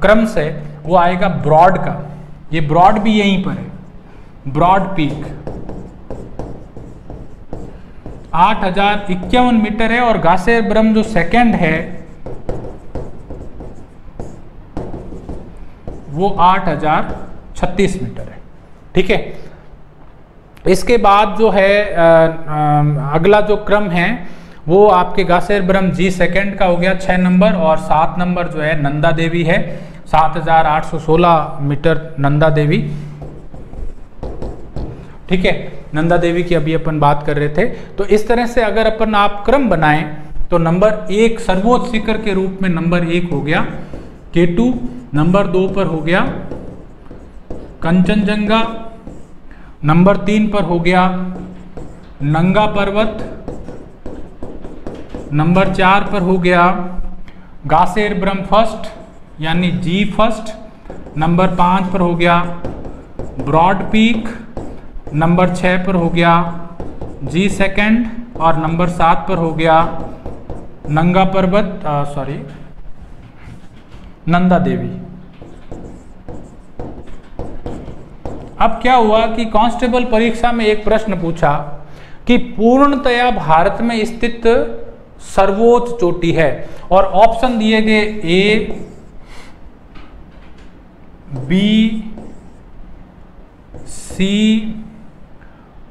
क्रम से, वो आएगा ब्रॉड का। ये ब्रॉड भी यहीं पर है, ब्रॉड पीक 8051 मीटर है। और गासेर ब्रह्म जो सेकंड है वो 8036 मीटर है, ठीक है। इसके बाद जो है अगला जो क्रम है वो आपके गासेर ब्रह्म जी सेकंड का हो गया 6 नंबर। और 7 नंबर जो है नंदा देवी है, 7816 मीटर नंदा देवी, ठीक है। नंदा देवी की अभी अपन बात कर रहे थे। तो इस तरह से अगर अपन आप क्रम बनाएं तो नंबर 1 सर्वोच्च शिखर के रूप में नंबर 1 हो गया K2, नंबर 2 पर हो गया कंचनजंगा, नंबर 3 पर हो गया नंगा पर्वत, नंबर 4 पर हो गया गासेर ब्रह्म फर्स्ट यानी जी फर्स्ट, नंबर 5 पर हो गया ब्रॉड पीक, नंबर 6 पर हो गया जी सेकंड, और नंबर 7 पर हो गया नंगा पर्वत सॉरी नंदा देवी। अब क्या हुआ कि कांस्टेबल परीक्षा में एक प्रश्न पूछा कि पूर्णतया भारत में स्थित सर्वोच्च चोटी है, और ऑप्शन दिए गए ए, बी, सी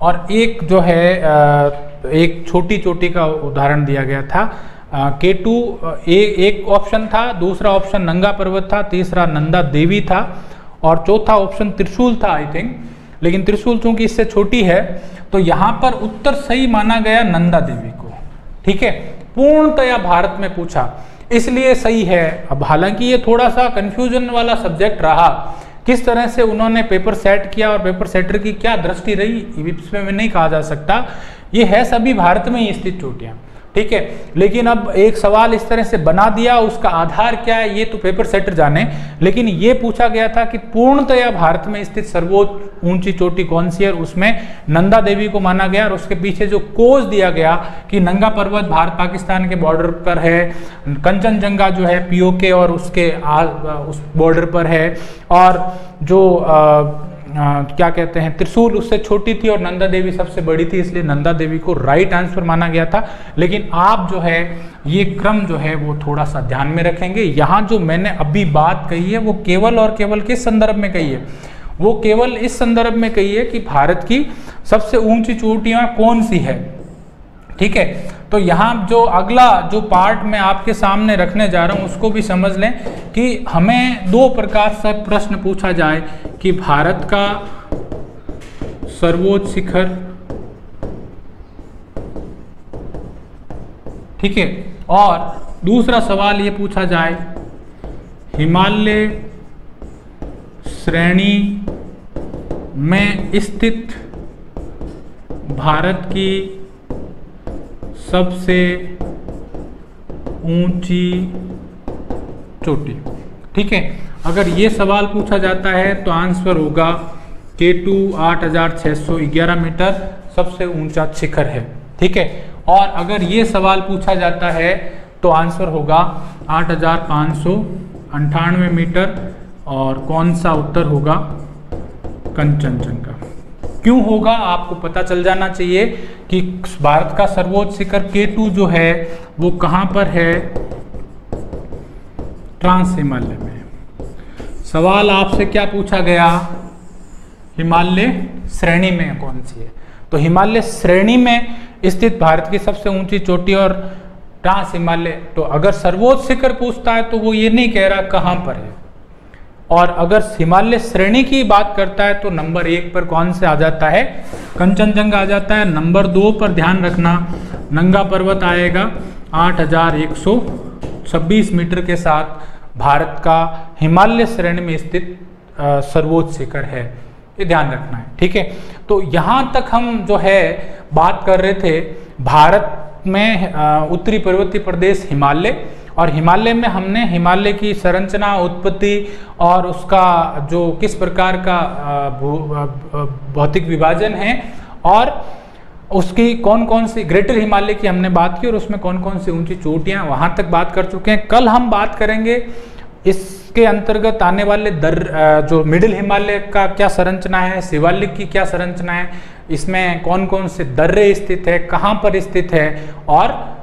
और एक जो है एक छोटी चोटी का उदाहरण दिया गया था K2 एक ऑप्शन था, दूसरा ऑप्शन नंगा पर्वत था, तीसरा नंदा देवी था और चौथा ऑप्शन त्रिशूल था आई थिंक। लेकिन त्रिशूल चूंकि इससे छोटी है तो यहां पर उत्तर सही माना गया नंदा देवी को, ठीक है। पूर्णतया भारत में पूछा इसलिए सही है। अब हालांकि ये थोड़ा सा कंफ्यूजन वाला सब्जेक्ट रहा, किस तरह से उन्होंने पेपर सेट किया और पेपर सेटर की क्या दृष्टि रही इसमें नहीं कहा जा सकता। ये है सभी भारत में ही स्थित चोटियां, ठीक है। लेकिन अब एक सवाल इस तरह से बना दिया, उसका आधार क्या है ये तो पेपर सेटर जाने, लेकिन ये पूछा गया था कि पूर्णतया भारत में स्थित सर्वोच्च ऊंची चोटी कौन सी है, उसमें नंदा देवी को माना गया। और उसके पीछे जो कोज दिया गया कि नंगा पर्वत भारत पाकिस्तान के बॉर्डर पर है, कंचनजंगा जो है पीओके और उसके उस बॉर्डर पर है, और जो क्या कहते हैं त्रिशूल उससे छोटी थी और नंदा देवी सबसे बड़ी थी, इसलिए नंदा देवी को राइट आंसर माना गया था। लेकिन आप जो है ये क्रम जो है वो थोड़ा सा ध्यान में रखेंगे। यहाँ जो मैंने अभी बात कही है वो केवल और केवल किस संदर्भ में कही है, वो केवल इस संदर्भ में कही है कि भारत की सबसे ऊंची चोटियां कौन सी है, ठीक है। तो यहाँ जो अगला जो पार्ट मैं आपके सामने रखने जा रहा हूँ उसको भी समझ लें कि हमें 2 प्रकार से प्रश्न पूछा जाए कि भारत का सर्वोच्च शिखर, ठीक है, और दूसरा सवाल ये पूछा जाए हिमालय श्रेणी में स्थित भारत की सबसे ऊंची चोटी, ठीक है। अगर ये सवाल पूछा जाता है तो आंसर होगा K2 8611 मीटर सबसे ऊंचा शिखर है, ठीक है। और अगर ये सवाल पूछा जाता है तो आंसर होगा 8598 मीटर, और कौन सा उत्तर होगा कंचनजंगा। क्यों होगा आपको पता चल जाना चाहिए कि भारत का सर्वोच्च शिखर K2 जो है वो कहां पर है, ट्रांस हिमालय में। सवाल आपसे क्या पूछा गया, हिमालय श्रेणी में कौन सी है, तो हिमालय श्रेणी में स्थित भारत की सबसे ऊंची चोटी और ट्रांस हिमालय। तो अगर सर्वोच्च शिखर पूछता है तो वो ये नहीं कह रहा कहाँ पर है। और अगर हिमालय श्रेणी की बात करता है तो नंबर 1 पर कौन से आ जाता है, कंचनजंगा आ जाता है। नंबर 2 पर ध्यान रखना नंगा पर्वत आएगा 8126 मीटर के साथ भारत का हिमालय श्रेणी में स्थित सर्वोच्च शिखर है, ये ध्यान रखना है, ठीक है। तो यहाँ तक हम जो है बात कर रहे थे भारत में उत्तरी पर्वतीय प्रदेश हिमालय, और हिमालय में हमने हिमालय की संरचना, उत्पत्ति और उसका जो किस प्रकार का भौतिक विभाजन है और उसकी कौन कौन सी, ग्रेटर हिमालय की हमने बात की और उसमें कौन कौन सी ऊंची चोटियां, वहां तक बात कर चुके हैं। कल हम बात करेंगे इसके अंतर्गत आने वाले जो मिडिल हिमालय का क्या संरचना है, शिवालिक की क्या संरचना है, इसमें कौन कौन से दर्रे स्थित है, कहाँ पर स्थित है, और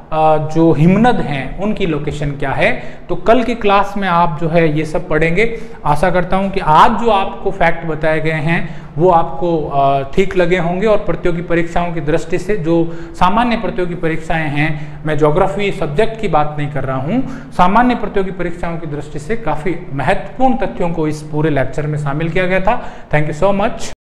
जो हिमनद हैं उनकी लोकेशन क्या है। तो कल की क्लास में आप जो है ये सब पढ़ेंगे। आशा करता हूँ कि आज जो आपको फैक्ट बताए गए हैं वो आपको ठीक लगे होंगे, और प्रतियोगी परीक्षाओं की दृष्टि से जो सामान्य प्रतियोगी परीक्षाएं हैं, मैं ज्योग्राफी सब्जेक्ट की बात नहीं कर रहा हूँ, सामान्य प्रतियोगी परीक्षाओं की दृष्टि से काफ़ी महत्वपूर्ण तथ्यों को इस पूरे लेक्चर में शामिल किया गया था। Thank you so much.